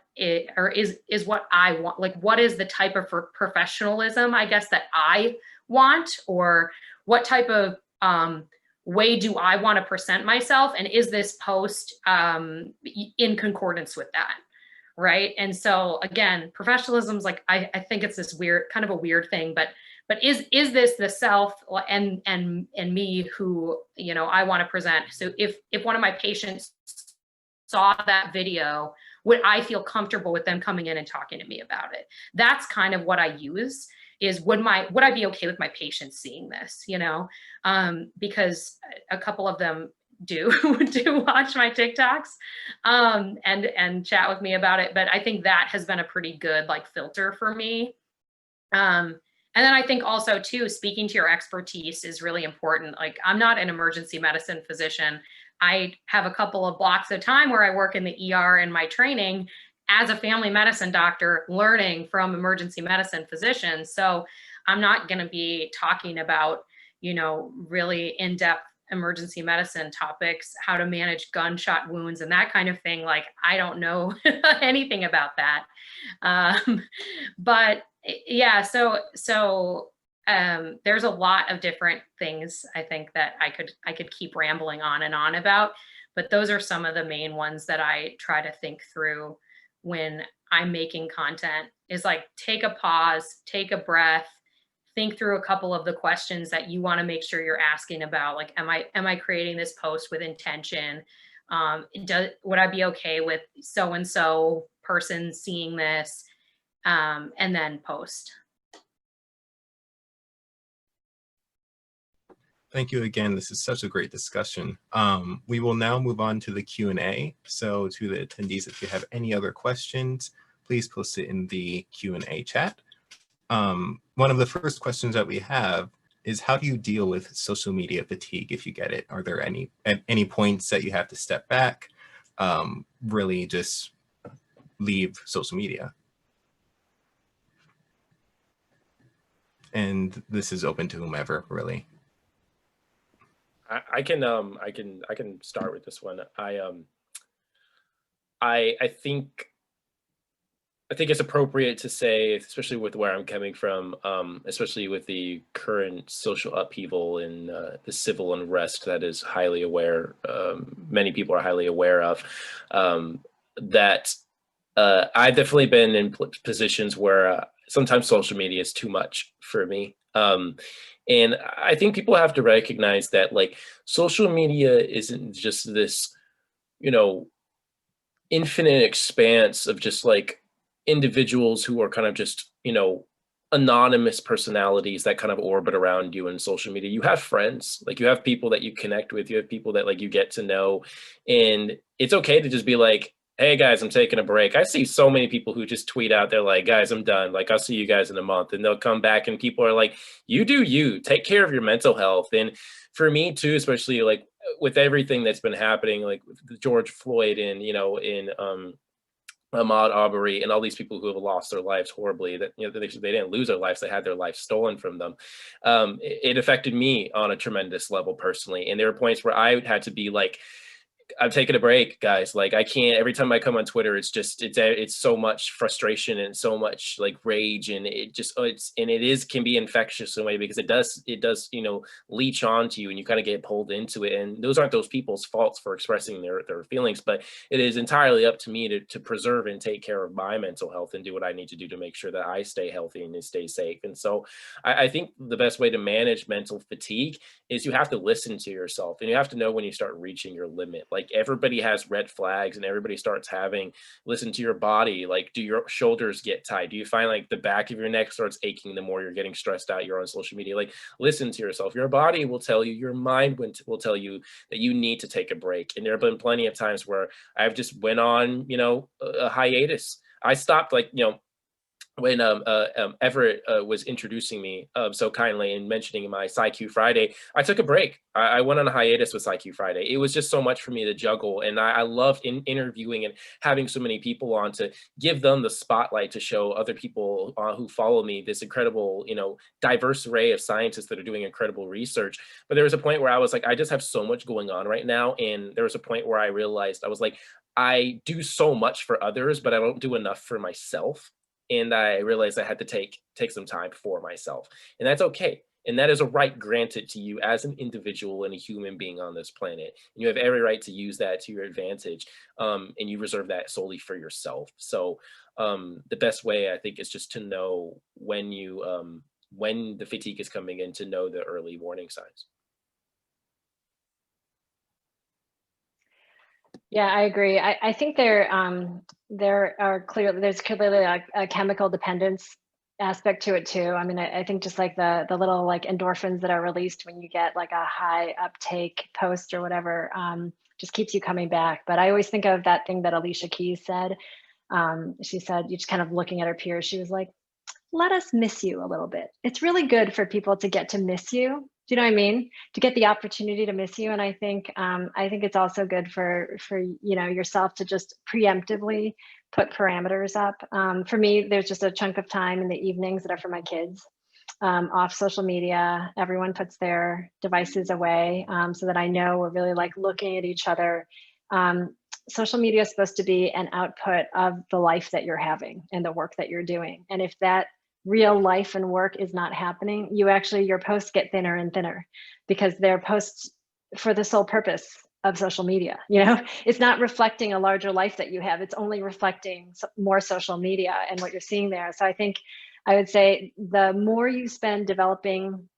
I want. Like, what is the type of professionalism, I guess, that I want, or what type of way do I want to present myself? And is this post in concordance with that? Right. And so again, professionalism is like, I think it's this weird, kind of a weird thing, but is this the self and me who, you know, I want to present? So if one of my patients saw that video, would I feel comfortable with them coming in and talking to me about it? That's kind of what I use, is would I be okay with my patients seeing this, you know? Because a couple of them do watch my TikToks and chat with me about it. But I think that has been a pretty good like filter for me. And then I think also too, speaking to your expertise is really important. Like, I'm not an emergency medicine physician. I have a couple of blocks of time where I work in the ER in my training as a family medicine doctor, learning from emergency medicine physicians. So I'm not going to be talking about, you know, really in-depth emergency medicine topics, how to manage gunshot wounds and that kind of thing. Like, I don't know anything about that. But yeah, so there's a lot of different things I think that I could keep rambling on and on about, but those are some of the main ones that I try to think through when I'm making content, is like, take a pause, take a breath, think through a couple of the questions that you want to make sure you're asking about. Like, am I creating this post with intention? Would I be okay with so-and-so person seeing this, and then post? Thank you again. This is such a great discussion. We will now move on to the Q&A. So to the attendees, if you have any other questions, please post it in the Q&A chat. One of the first questions that we have is, how do you deal with social media fatigue if you get it? Are there at any points that you have to step back, really just leave social media? And this is open to whomever, really. I can start with this one. I think it's appropriate to say, especially with where I'm coming from, especially with the current social upheaval and the civil unrest that is highly aware, many people are highly aware of, that I've definitely been in positions where sometimes social media is too much for me. And I think people have to recognize that, like, social media isn't just this, infinite expanse of just like individuals who are kind of just, anonymous personalities that kind of orbit around you in social media. You have friends, like you have people that you connect with, you have people that like you get to know, and it's okay to just be like, hey guys, I'm taking a break. I see so many people who just tweet out, they're like, guys, I'm done. Like, I'll see you guys in a month. And they'll come back and people are like, you do you, take care of your mental health. And for me too, especially like with everything that's been happening, like with George Floyd and, in Ahmaud Arbery and all these people who have lost their lives horribly, that, they didn't lose their lives, they had their life stolen from them. It affected me on a tremendous level personally. And there were points where I had to be like, I'm taking a break, guys. Like, I can't, every time I come on Twitter, it's so much frustration and so much like rage, and it can be infectious in a way, because it does, leech onto you and you kind of get pulled into it. And those aren't those people's faults for expressing their feelings, but it is entirely up to me to preserve and take care of my mental health and do what I need to do to make sure that I stay healthy and stay safe. And so I think the best way to manage mental fatigue is you have to listen to yourself, and you have to know when you start reaching your limit. Like, everybody has red flags, and everybody starts listen to your body. Like, do your shoulders get tight? Do you find like the back of your neck starts aching the more you're getting stressed out, you're on social media? Like, listen to yourself. Your body will tell you, your mind will tell you that you need to take a break. And there have been plenty of times where I've just went on, a hiatus. I stopped, like, when Everett was introducing me so kindly and mentioning my PsyQ Friday, I took a break. I went on a hiatus with PsyQ Friday. It was just so much for me to juggle. And I loved interviewing and having so many people on to give them the spotlight to show other people who follow me this incredible, diverse array of scientists that are doing incredible research. But there was a point where I was like, I just have so much going on right now. And there was a point where I realized, I was like, I do so much for others, but I don't do enough for myself. And I realized I had to take some time for myself, and that's okay. And that is a right granted to you as an individual and a human being on this planet. And you have every right to use that to your advantage, and you reserve that solely for yourself. So the best way, I think, is just to know when the fatigue is coming in, to know the early warning signs. Yeah, I agree. I think there's clearly like a chemical dependence aspect to it too. I mean, I think just like the little like endorphins that are released when you get like a high uptake post or whatever, just keeps you coming back. But I always think of that thing that Alicia Keys said. She said, you just kind of looking at her peers, she was like, let us miss you a little bit. It's really good for people to get to miss you. Do you know what I mean? To get the opportunity to miss you. And I think it's also good for yourself to just preemptively put parameters up. For me, there's just a chunk of time in the evenings that are for my kids, off social media. Everyone puts their devices away, so that I know we're really like looking at each other. Social media is supposed to be an output of the life that you're having and the work that you're doing. And if that real life and work is not happening, your posts get thinner and thinner, because they're posts for the sole purpose of social media. It's not reflecting a larger life that you have. It's only reflecting more social media and what you're seeing there. So I think I would say the more you spend developing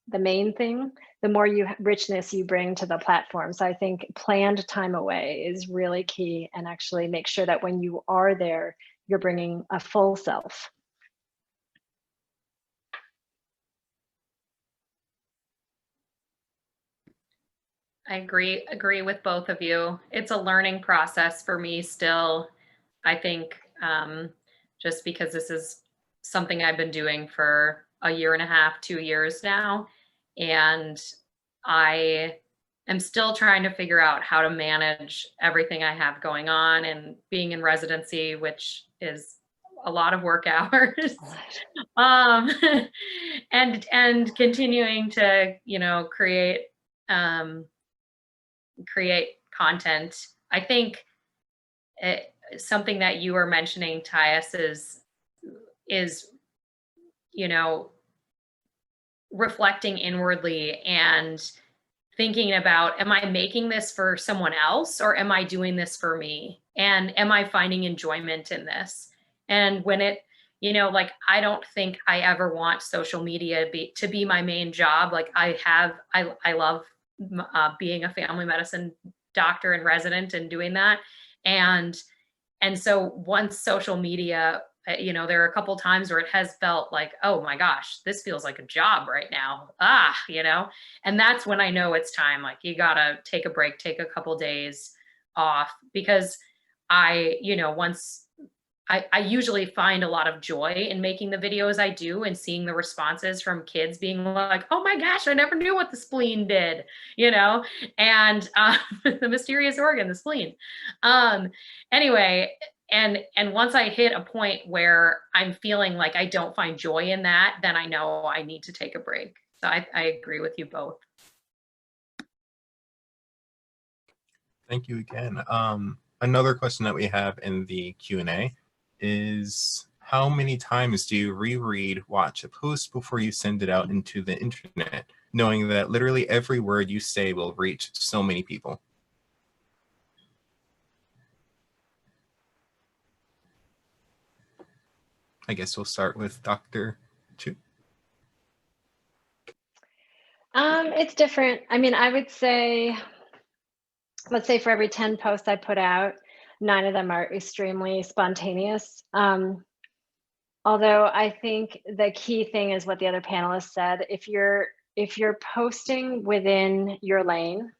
the main thing, the more richness you bring to the platform. So I think planned time away is really key, and actually make sure that when you are there, you're bringing a full self. I agree with both of you. It's a learning process for me still. I think just because this is something I've been doing for a year and a half, 2 years now, and I am still trying to figure out how to manage everything I have going on, and being in residency, which is a lot of work hours, and continuing to, you know, create content. I think something that you were mentioning, Tyus, is, you know, reflecting inwardly and thinking about, am I making this for someone else, or am I doing this for me? And am I finding enjoyment in this? And when it, you know, like, I don't think I ever want social media to be my main job. Like, I love being a family medicine doctor and resident and doing that. And so once social media, you know, there are a couple times where it has felt like, oh my gosh, this feels like a job right now. You know, and that's when I know it's time. Like, you gotta take a break, take a couple days off, because you know, once I usually find a lot of joy in making the videos I do, and seeing the responses from kids being like, oh my gosh, I never knew what the spleen did, you know, and the mysterious organ, the spleen. Anyway, and once I hit a point where I'm feeling like I don't find joy in that, then I know I need to take a break. So I agree with you both. Thank you again. Another question that we have in the Q&A is, how many times do you reread, watch a post before you send it out into the internet, knowing that literally every word you say will reach so many people? I guess we'll start with Dr. Chu. It's different. I mean, I would say, let's say for every 10 posts I put out, 9 of them are extremely spontaneous. Although I think the key thing is what the other panelists said. If you're posting within your lane,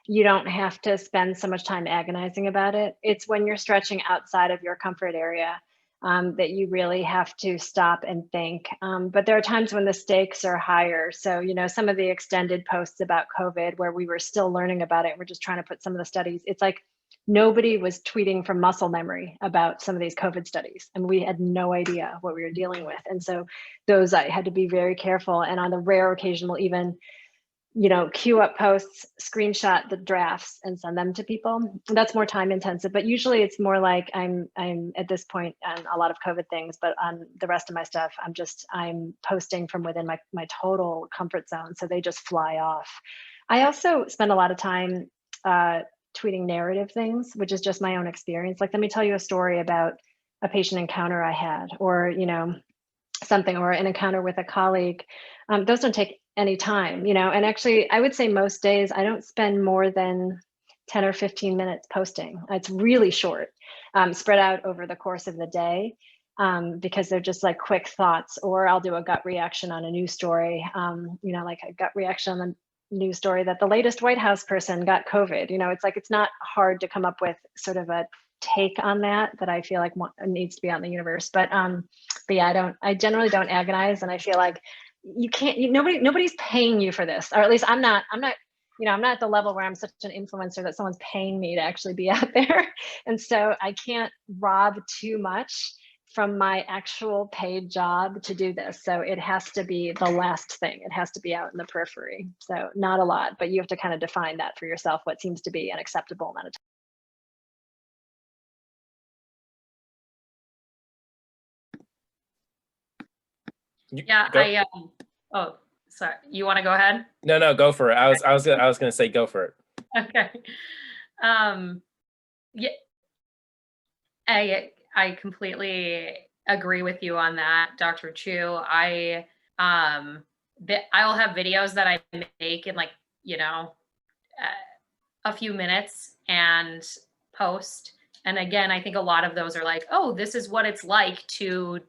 you don't have to spend so much time agonizing about it. It's when you're stretching outside of your comfort area that you really have to stop and think. But there are times when the stakes are higher. So, you know, some of the extended posts about COVID, where we were still learning about it, we're just trying to put some of the studies, it's like nobody was tweeting from muscle memory about some of these COVID studies, and we had no idea what we were dealing with. And so those, I had to be very careful. And on the rare occasion, we'll even, you know, queue up posts, screenshot the drafts and send them to people. That's more time intensive, but usually it's more like I'm at this point on a lot of COVID things, but on the rest of my stuff, I'm posting from within my total comfort zone. So they just fly off. I also spend a lot of time tweeting narrative things, which is just my own experience. Like, let me tell you a story about a patient encounter I had, or, you know, something, or an encounter with a colleague. Those don't take any time, you know, and actually I would say most days I don't spend more than 10 or 15 minutes posting. It's really short, spread out over the course of the day, because they're just like quick thoughts. Or I'll do a gut reaction on a news story, you know, like a gut reaction on the news story that the latest White House person got COVID. You know, it's like, it's not hard to come up with sort of a take on that I feel like needs to be out in the universe. But yeah, I generally don't agonize, and I feel like nobody's paying you for this, or at least I'm not, you know, I'm not at the level where I'm such an influencer that someone's paying me to actually be out there. And so I can't rob too much from my actual paid job to do this. So it has to be the last thing. It has to be out in the periphery. So not a lot, but you have to kind of define that for yourself, what seems to be an acceptable amount of time. Yeah, oh, sorry. You want to go ahead? No, go for it. I was gonna say go for it. Okay. Yeah, I completely agree with you on that, Dr. Chu. I'll have videos that I make in like, a few minutes and post. And again, I think a lot of those are like, oh, this is what it's like to,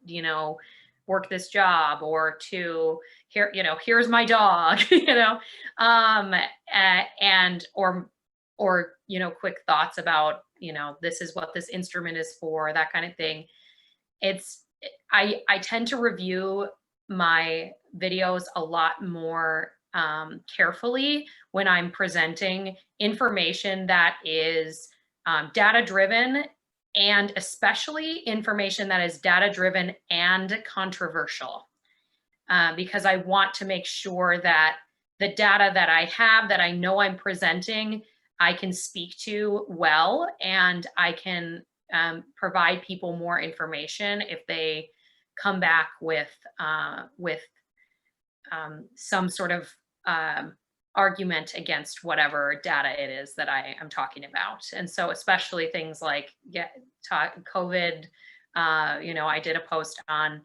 work this job, or to here's my dog, and or quick thoughts about, this is what this instrument is for, that kind of thing. I tend to review my videos a lot more carefully when I'm presenting information that is data driven, and especially information that is data driven and controversial, because I want to make sure that the data that I have, that I know I'm presenting, I can speak to well, and I can provide people more information if they come back with some sort of argument against whatever data it is that I am talking about. And so especially things like COVID, I did a post on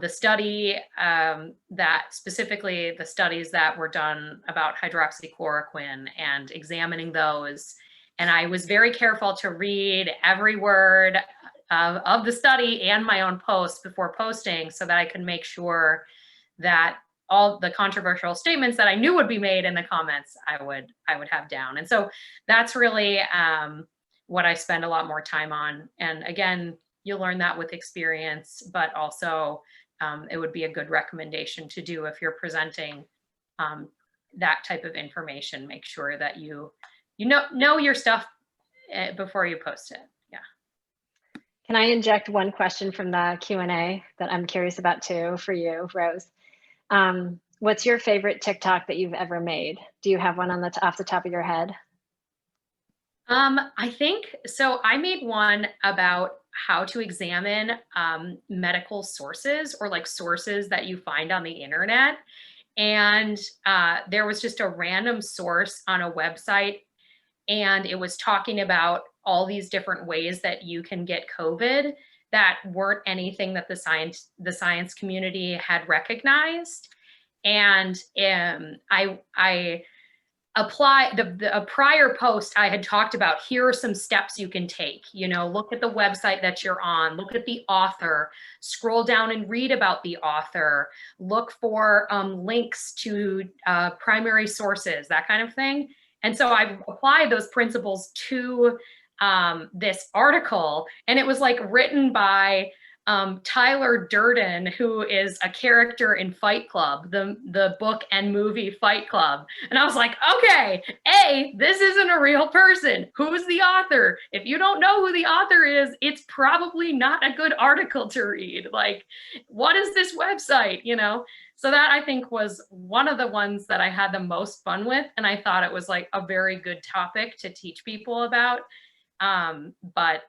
the study that specifically the studies that were done about hydroxychloroquine and examining those. And I was very careful to read every word of the study and my own post before posting, so that I could make sure that all the controversial statements that I knew would be made in the comments, I would have down. And so that's really what I spend a lot more time on. And again, you'll learn that with experience, but also it would be a good recommendation to do if you're presenting that type of information. Make sure that you know your stuff before you post it. Yeah. Can I inject one question from the Q&A that I'm curious about too for you, Rose? What's your favorite TikTok that you've ever made? Do you have one on off the top of your head? I think so. I made one about how to examine medical sources, or like sources that you find on the internet. And there was just a random source on a website, and it was talking about all these different ways that you can get COVID that weren't anything that the science community had recognized. And I applied a prior post. I had talked about, here are some steps you can take. Look at the website that you're on, look at the author, scroll down and read about the author, look for links to primary sources, that kind of thing. And so I applied those principles to this article, and it was like written by Tyler Durden, who is a character in Fight Club, the book and movie Fight Club. And I was like, okay, this isn't a real person. Who's the author? If you don't know who the author is, it's probably not a good article to read. Like, what is this website? So that, I think, was one of the ones that I had the most fun with. And I thought it was like a very good topic to teach people about. But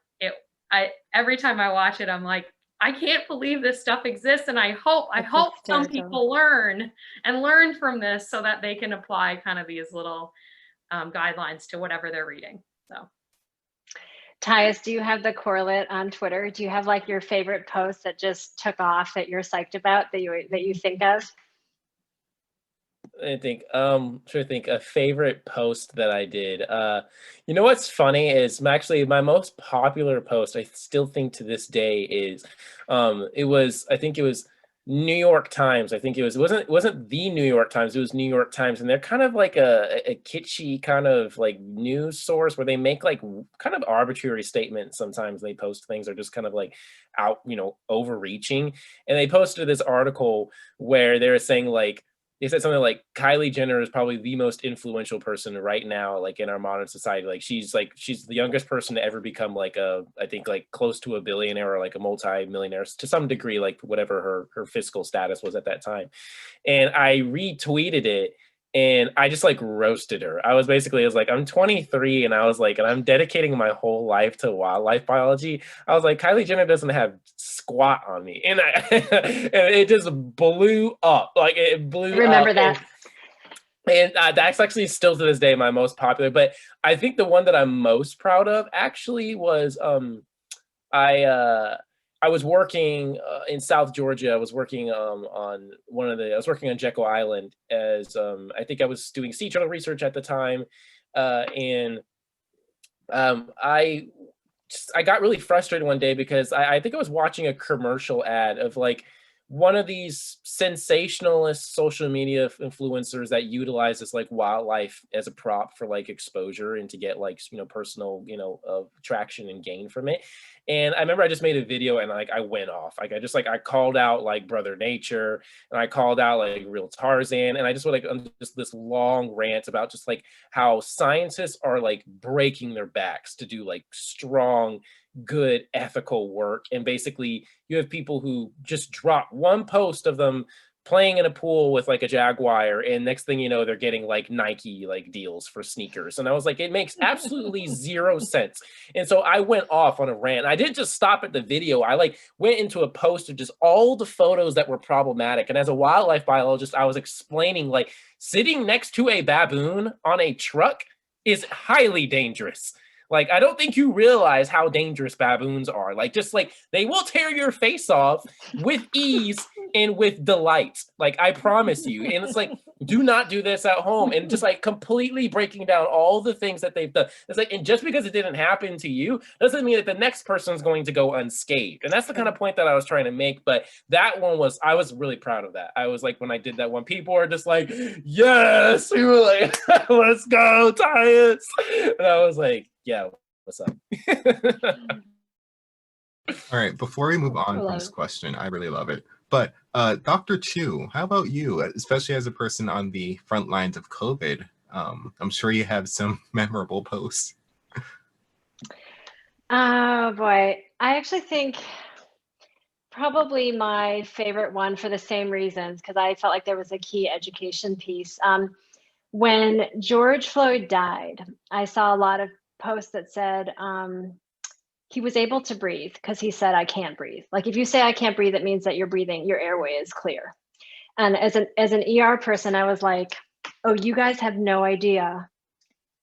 every time I watch it, I'm like, I can't believe this stuff exists. And I hope some people learn from this, so that they can apply kind of these little guidelines to whatever they're reading. So, Tyus, do you have the correlate on Twitter? Do you have like your favorite post that just took off that you're psyched about, that you think of? I think, trying to think a favorite post that I did. What's funny is actually my most popular post, I still think to this day, is I think it was New York Times. I think it wasn't the New York Times, it was New York Times. And they're kind of like a kitschy kind of like news source where they make like kind of arbitrary statements. Sometimes they post things are just kind of like out, overreaching. And they posted this article where they were saying like, they said something like, Kylie Jenner is probably the most influential person right now, like in our modern society. Like she's the youngest person to ever become like I think like close to a billionaire or like a multi-millionaire to some degree, like whatever her fiscal status was at that time. And I retweeted it, and I just like roasted her. I was like, I'm 23, and I was like, and I'm dedicating my whole life to wildlife biology. I was like, Kylie Jenner doesn't have squat on me. And and it just blew up. Like it blew up. Remember that. And that's actually still to this day my most popular. But I think the one that I'm most proud of actually was I was working in South Georgia. I was working on I was working on Jekyll Island as I think I was doing sea turtle research at the time, and I got really frustrated one day because I think I was watching a commercial ad of like one of these sensationalist social media influencers that utilizes like wildlife as a prop for like exposure and to get like, personal, traction and gain from it. And I remember I just made a video and like I went off. Like I called out like Brother Nature, and I called out like Real Tarzan, and I just went like on just this long rant about just like how scientists are like breaking their backs to do like strong, good, ethical work. And basically you have people who just drop one post of them playing in a pool with like a jaguar, and next thing you know, they're getting like Nike like deals for sneakers. And I was like, it makes absolutely zero sense. And so I went off on a rant. I didn't just stop at the video. I like went into a post of just all the photos that were problematic. And as a wildlife biologist, I was explaining like sitting next to a baboon on a truck is highly dangerous. Like, I don't think you realize how dangerous baboons are. Like, just like they will tear your face off with ease and with delight. Like, I promise you. And it's like, do not do this at home. And just like completely breaking down all the things that they've done. It's like, and just because it didn't happen to you doesn't mean that the next person's going to go unscathed. And that's the kind of point that I was trying to make. But that one was, I was really proud of that. I was like, when I did that one, people were just like, yes, we were like, let's go, Tyus. And I was like, yeah, what's up? All right, before we move on from this question, I really love it. But Dr. Chu, how about you, especially as a person on the front lines of COVID? I'm sure you have some memorable posts. Oh boy, I actually think probably my favorite one for the same reasons, because I felt like there was a key education piece. When George Floyd died, I saw a lot of post that said he was able to breathe because he said, I can't breathe. Like if you say I can't breathe, it means that you're breathing, your airway is clear. And as an ER person, I was like, oh, you guys have no idea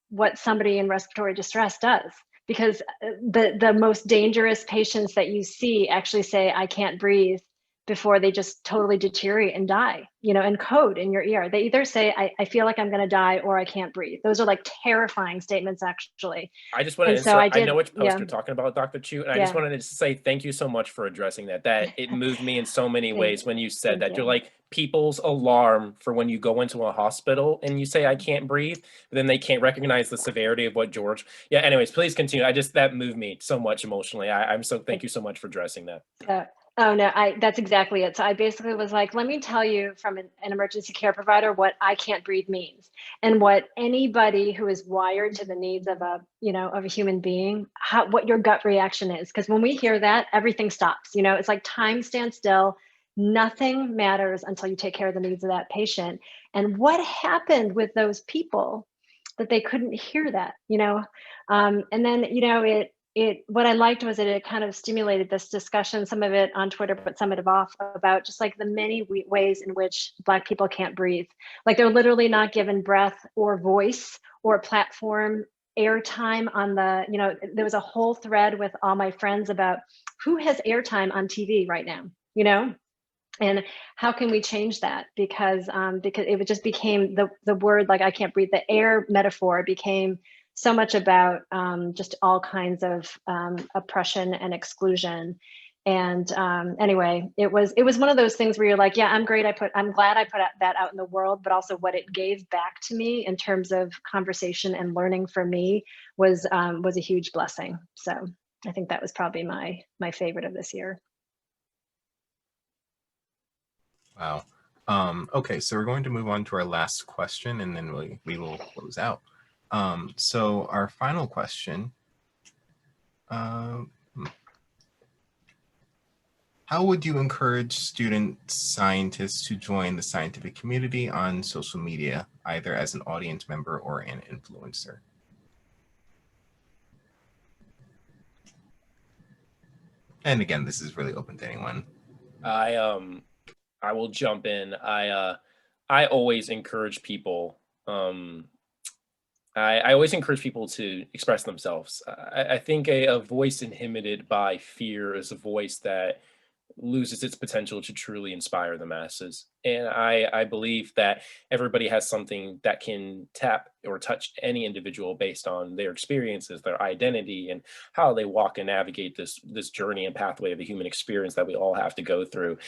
what somebody in respiratory distress does, because the most dangerous patients that you see actually say, I can't breathe, before they just totally deteriorate and die, and code in your ER. They either say, I feel like I'm gonna die, or I can't breathe. Those are like terrifying statements, actually. I just wanted to, I know which post you're talking about, Dr. Chu, and I just wanted to say thank you so much for addressing that. That it moved me in so many ways when you said that. You're like people's alarm for when you go into a hospital and you say, I can't breathe, but then they can't recognize the severity of what George. Yeah, anyways, please continue. That moved me so much emotionally. Thank you so much for addressing that. Oh no, that's exactly it. So I basically was like, let me tell you from an emergency care provider what I can't breathe means, and what anybody who is wired to the needs of a human being, what your gut reaction is. Because when we hear that, everything stops. It's like time stands still. Nothing matters until you take care of the needs of that patient. And what happened with those people that they couldn't hear that, and then, what I liked was that it kind of stimulated this discussion, some of it on Twitter, but some of it off, about just like the many ways in which Black people can't breathe. Like they're literally not given breath or voice or platform airtime on the, there was a whole thread with all my friends about who has airtime on TV right now, and how can we change that? Because it just became the word, like I can't breathe, the air metaphor became so much about just all kinds of oppression and exclusion. And anyway, it was one of those things where you're like, yeah, I'm glad I put that out in the world, but also what it gave back to me in terms of conversation and learning for me was a huge blessing. So I think that was probably my favorite of this year. Wow. Okay, so we're going to move on to our last question, and then we will close out. So our final question, how would you encourage student scientists to join the scientific community on social media, either as an audience member or an influencer? And again, this is really open to anyone. I will jump in. I always encourage people. I always encourage people to express themselves. I think a voice inhibited by fear is a voice that loses its potential to truly inspire the masses. And I believe that everybody has something that can tap or touch any individual based on their experiences, their identity, and how they walk and navigate this journey and pathway of the human experience that we all have to go through.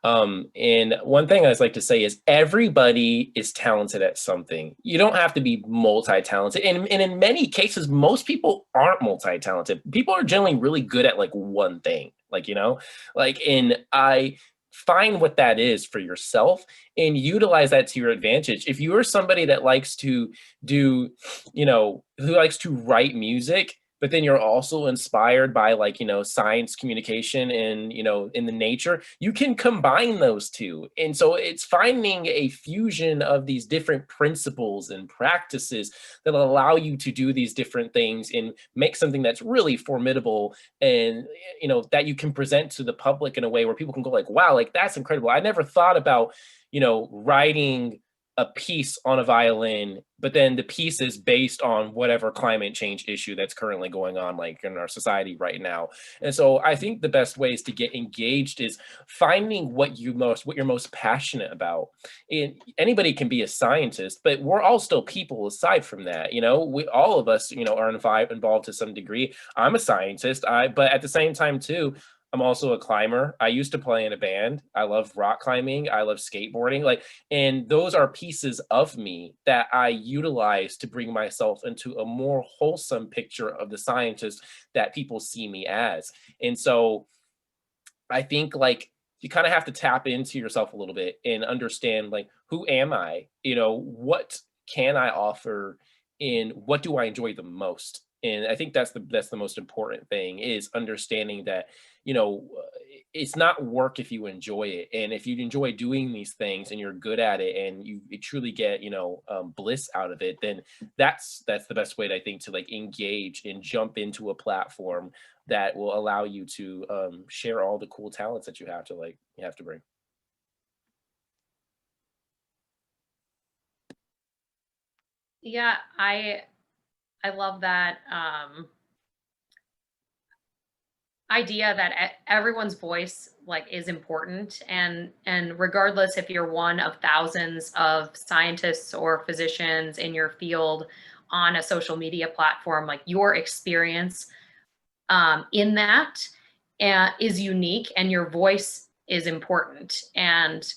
And one thing I always like to say is everybody is talented at something. You don't have to be multi-talented. And in many cases, most people aren't multi-talented. People are generally really good at like one thing, like, you know, like, and I find what that is for yourself and utilize that to your advantage. If you are somebody that likes to do, you know, who likes to write music, but then you're also inspired by, like, you know, science communication and, you know, in the nature, you can combine those two. And so it's finding a fusion of these different principles and practices that will allow you to do these different things and make something that's really formidable and, you know, that you can present to the public in a way where people can go like, wow, like that's incredible. I never thought about, you know, writing a piece on a violin, but then the piece is based on whatever climate change issue that's currently going on, like in our society right now. And so I think the best ways to get engaged is finding what you're most passionate about. And anybody can be a scientist, but we're all still people aside from that. You know, all of us, you know, are involved to some degree. I'm a scientist, but at the same time too, I'm also a climber. I used to play in a band. I love rock climbing. I love skateboarding. Like, and those are pieces of me that I utilize to bring myself into a more wholesome picture of the scientist that people see me as. And so I think like you kind of have to tap into yourself a little bit and understand, like, who am I? You know, what can I offer and what do I enjoy the most? And I think that's the most important thing, is understanding that, you know, it's not work if you enjoy it. And if you enjoy doing these things and you're good at it and you truly get, you know, bliss out of it, then that's the best way, I think, to like engage and jump into a platform that will allow you to share all the cool talents that you have to bring. Yeah, I love that idea that everyone's voice like is important, and regardless if you're one of thousands of scientists or physicians in your field on a social media platform, like your experience in that is unique and your voice is important. And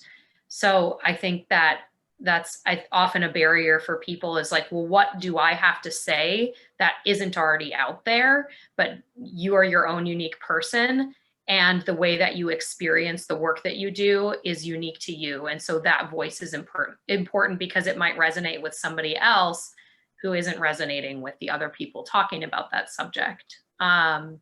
so I think that that's often a barrier for people, is like, well, what do I have to say that isn't already out there? But you are your own unique person, and the way that you experience the work that you do is unique to you. And so that voice is important because it might resonate with somebody else who isn't resonating with the other people talking about that subject. And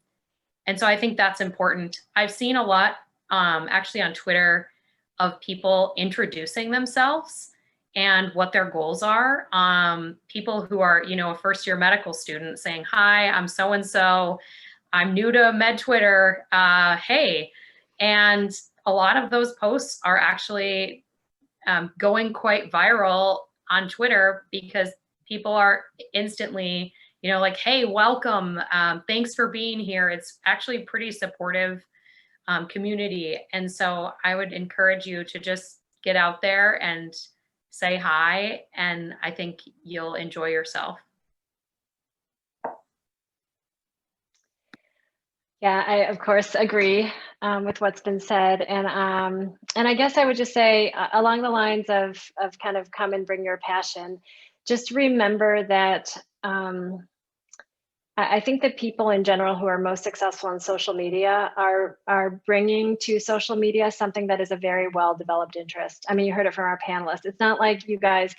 so I think that's important. I've seen a lot actually on Twitter of people introducing themselves and what their goals are. People who are, you know, a first-year medical student saying, hi, I'm so-and-so, I'm new to med Twitter, hey. And a lot of those posts are actually going quite viral on Twitter because people are instantly, you know, like, hey, welcome, thanks for being here. It's actually pretty supportive community. And so I would encourage you to just get out there and say hi, and I think you'll enjoy yourself. Yeah, I of course agree with what's been said, and I guess I would just say along the lines of kind of come and bring your passion. Just remember that I think that people in general who are most successful on social media are bringing to social media something that is a very well-developed interest. I mean, you heard it from our panelists. It's not like you guys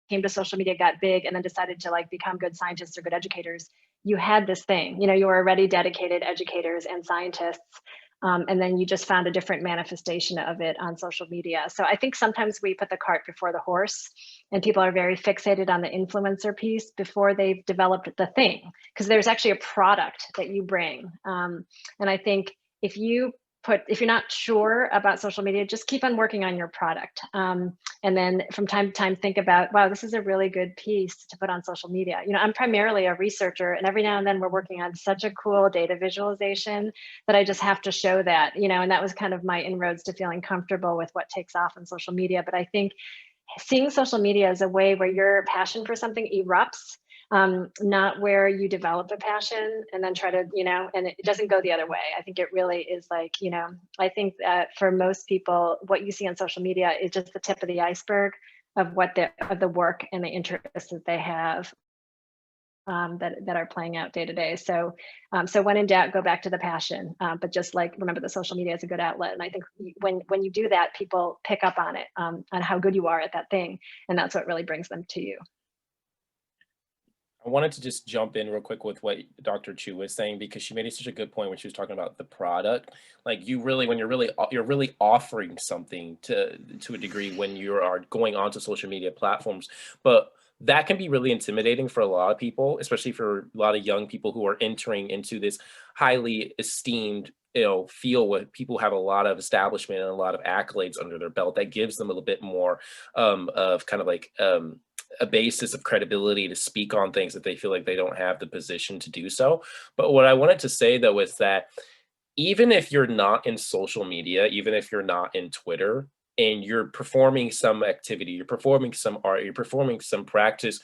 came to social media, got big, and then decided to like become good scientists or good educators. You had this thing, you know, you were already dedicated educators and scientists. And then you just found a different manifestation of it on social media. So I think sometimes we put the cart before the horse, and people are very fixated on the influencer piece before they've developed the thing, because there's actually a product that you bring. And I think if you if you're not sure about social media, just keep on working on your product. And then from time to time, think about, wow, this is a really good piece to put on social media. You know, I'm primarily a researcher, and every now and then we're working on such a cool data visualization that I just have to show that, you know, and that was kind of my inroads to feeling comfortable with what takes off on social media. But I think seeing social media as a way where your passion for something erupts, not where you develop a passion and then try to, you know, and it doesn't go the other way. I think it really is like, you know, I think that for most people, what you see on social media is just the tip of the iceberg of what the work and the interests that they have that are playing out day to day. So, so when in doubt, go back to the passion, but just like, remember the social media is a good outlet. And I think when you do that, people pick up on it, on how good you are at that thing. And that's what really brings them to you. I wanted to just jump in real quick with what Dr. Chu was saying, because she made such a good point when she was talking about the product. Like you really, when you're really offering something to a degree when you are going onto social media platforms, but that can be really intimidating for a lot of people, especially for a lot of young people who are entering into this highly esteemed, you know, field where people have a lot of establishment and a lot of accolades under their belt. That gives them a little bit more of kind of like a basis of credibility to speak on things that they feel like they don't have the position to do so. But what I wanted to say though is that even if you're not in social media, even if you're not in Twitter, and you're performing some activity, you're performing some art, you're performing some practice,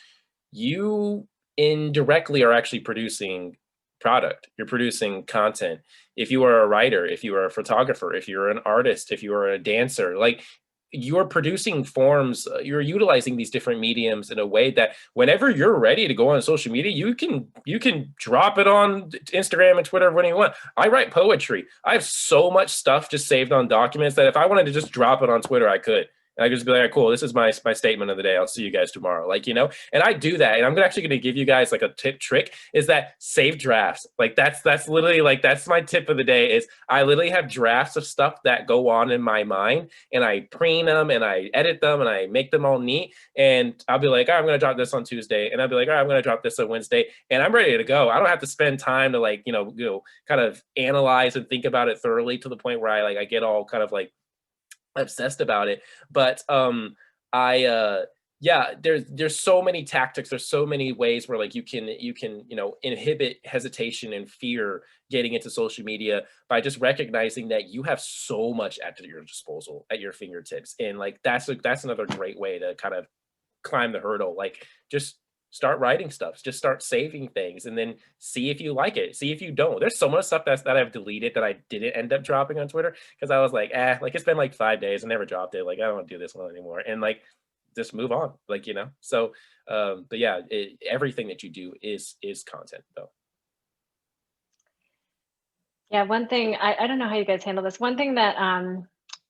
you indirectly are actually producing product. You're producing content. If you are a writer, if you are a photographer, if you're an artist, if you are a dancer, like you're producing forms, you're utilizing these different mediums in a way that whenever you're ready to go on social media, you can drop it on Instagram and Twitter when you want. I write poetry. I have so much stuff just saved on documents that if I wanted to just drop it on Twitter, I could. And I could just be like, cool, this is my statement of the day. I'll see you guys tomorrow. Like, you know, and I do that. And I'm actually going to give you guys like a trick is that save drafts. Like that's literally like, that's my tip of the day is I literally have drafts of stuff that go on in my mind and I preen them and I edit them and I make them all neat. And I'll be like, I'm going to drop this on Tuesday. And I'll be like, I'm going to drop this on Wednesday. And I'm ready to go. I don't have to spend time to like, you know, kind of analyze and think about it thoroughly to the point where I get all kind of like obsessed about it. But yeah, there's so many tactics, there's so many ways where like you can you know, inhibit hesitation and fear getting into social media by just recognizing that you have so much at your disposal, at your fingertips. And like that's another great way to kind of climb the hurdle. Like just start writing stuff, just start saving things, and then see if you like it, see if you don't. There's so much stuff that I've deleted that I didn't end up dropping on Twitter because I was like, like it's been like 5 days, I never dropped it. Like I don't want to do this one anymore, and like just move on, like, you know. So but yeah, everything that you do is content though. Yeah, one thing, I don't know how you guys handle this. One thing that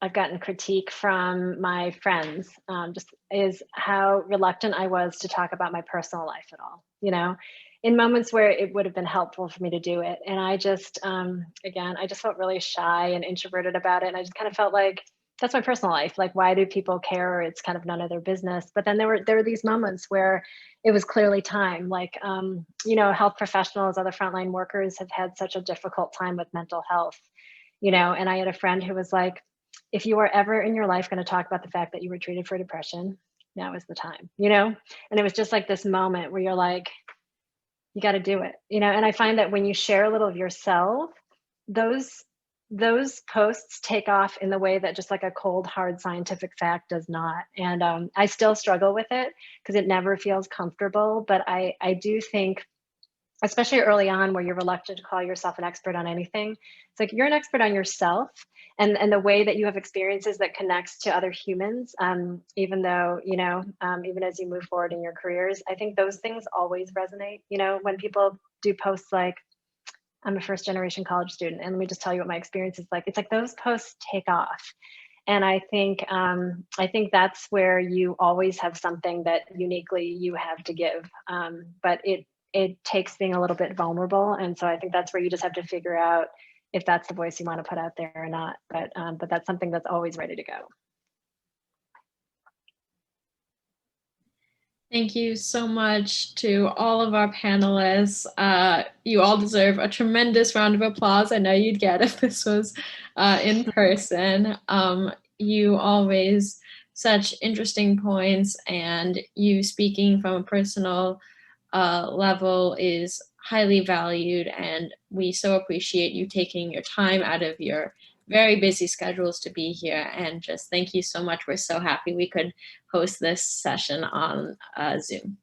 I've gotten critique from my friends just is how reluctant I was to talk about my personal life at all, you know, in moments where it would have been helpful for me to do it. And I just, again, I just felt really shy and introverted about it. And I just kind of felt like, that's my personal life. Like, why do people care? It's kind of none of their business. But then there were these moments where it was clearly time. Like, you know, health professionals, other frontline workers have had such a difficult time with mental health, you know. And I had a friend who was like, if you are ever in your life going to talk about the fact that you were treated for depression, now is the time, you know. And it was just like this moment where you're like, you got to do it, you know. And I find that when you share a little of yourself, those posts take off in the way that just like a cold, hard scientific fact does not. And I still struggle with it because it never feels comfortable. But I do think, especially early on where you're reluctant to call yourself an expert on anything, it's like you're an expert on yourself and the way that you have experiences that connects to other humans, even though, you know, even as you move forward in your careers, I think those things always resonate. You know, when people do posts like, I'm a first generation college student, and let me just tell you what my experience is like. It's like those posts take off. And I think that's where you always have something that uniquely you have to give. But it takes being a little bit vulnerable. And so I think that's where you just have to figure out if that's the voice you want to put out there or not. But that's something that's always ready to go. Thank you so much to all of our panelists. You all deserve a tremendous round of applause. I know you'd get if this was in person. You always such interesting points, and you speaking from a personal level is highly valued, and we so appreciate you taking your time out of your very busy schedules to be here, and just thank you so much. We're so happy we could host this session on Zoom.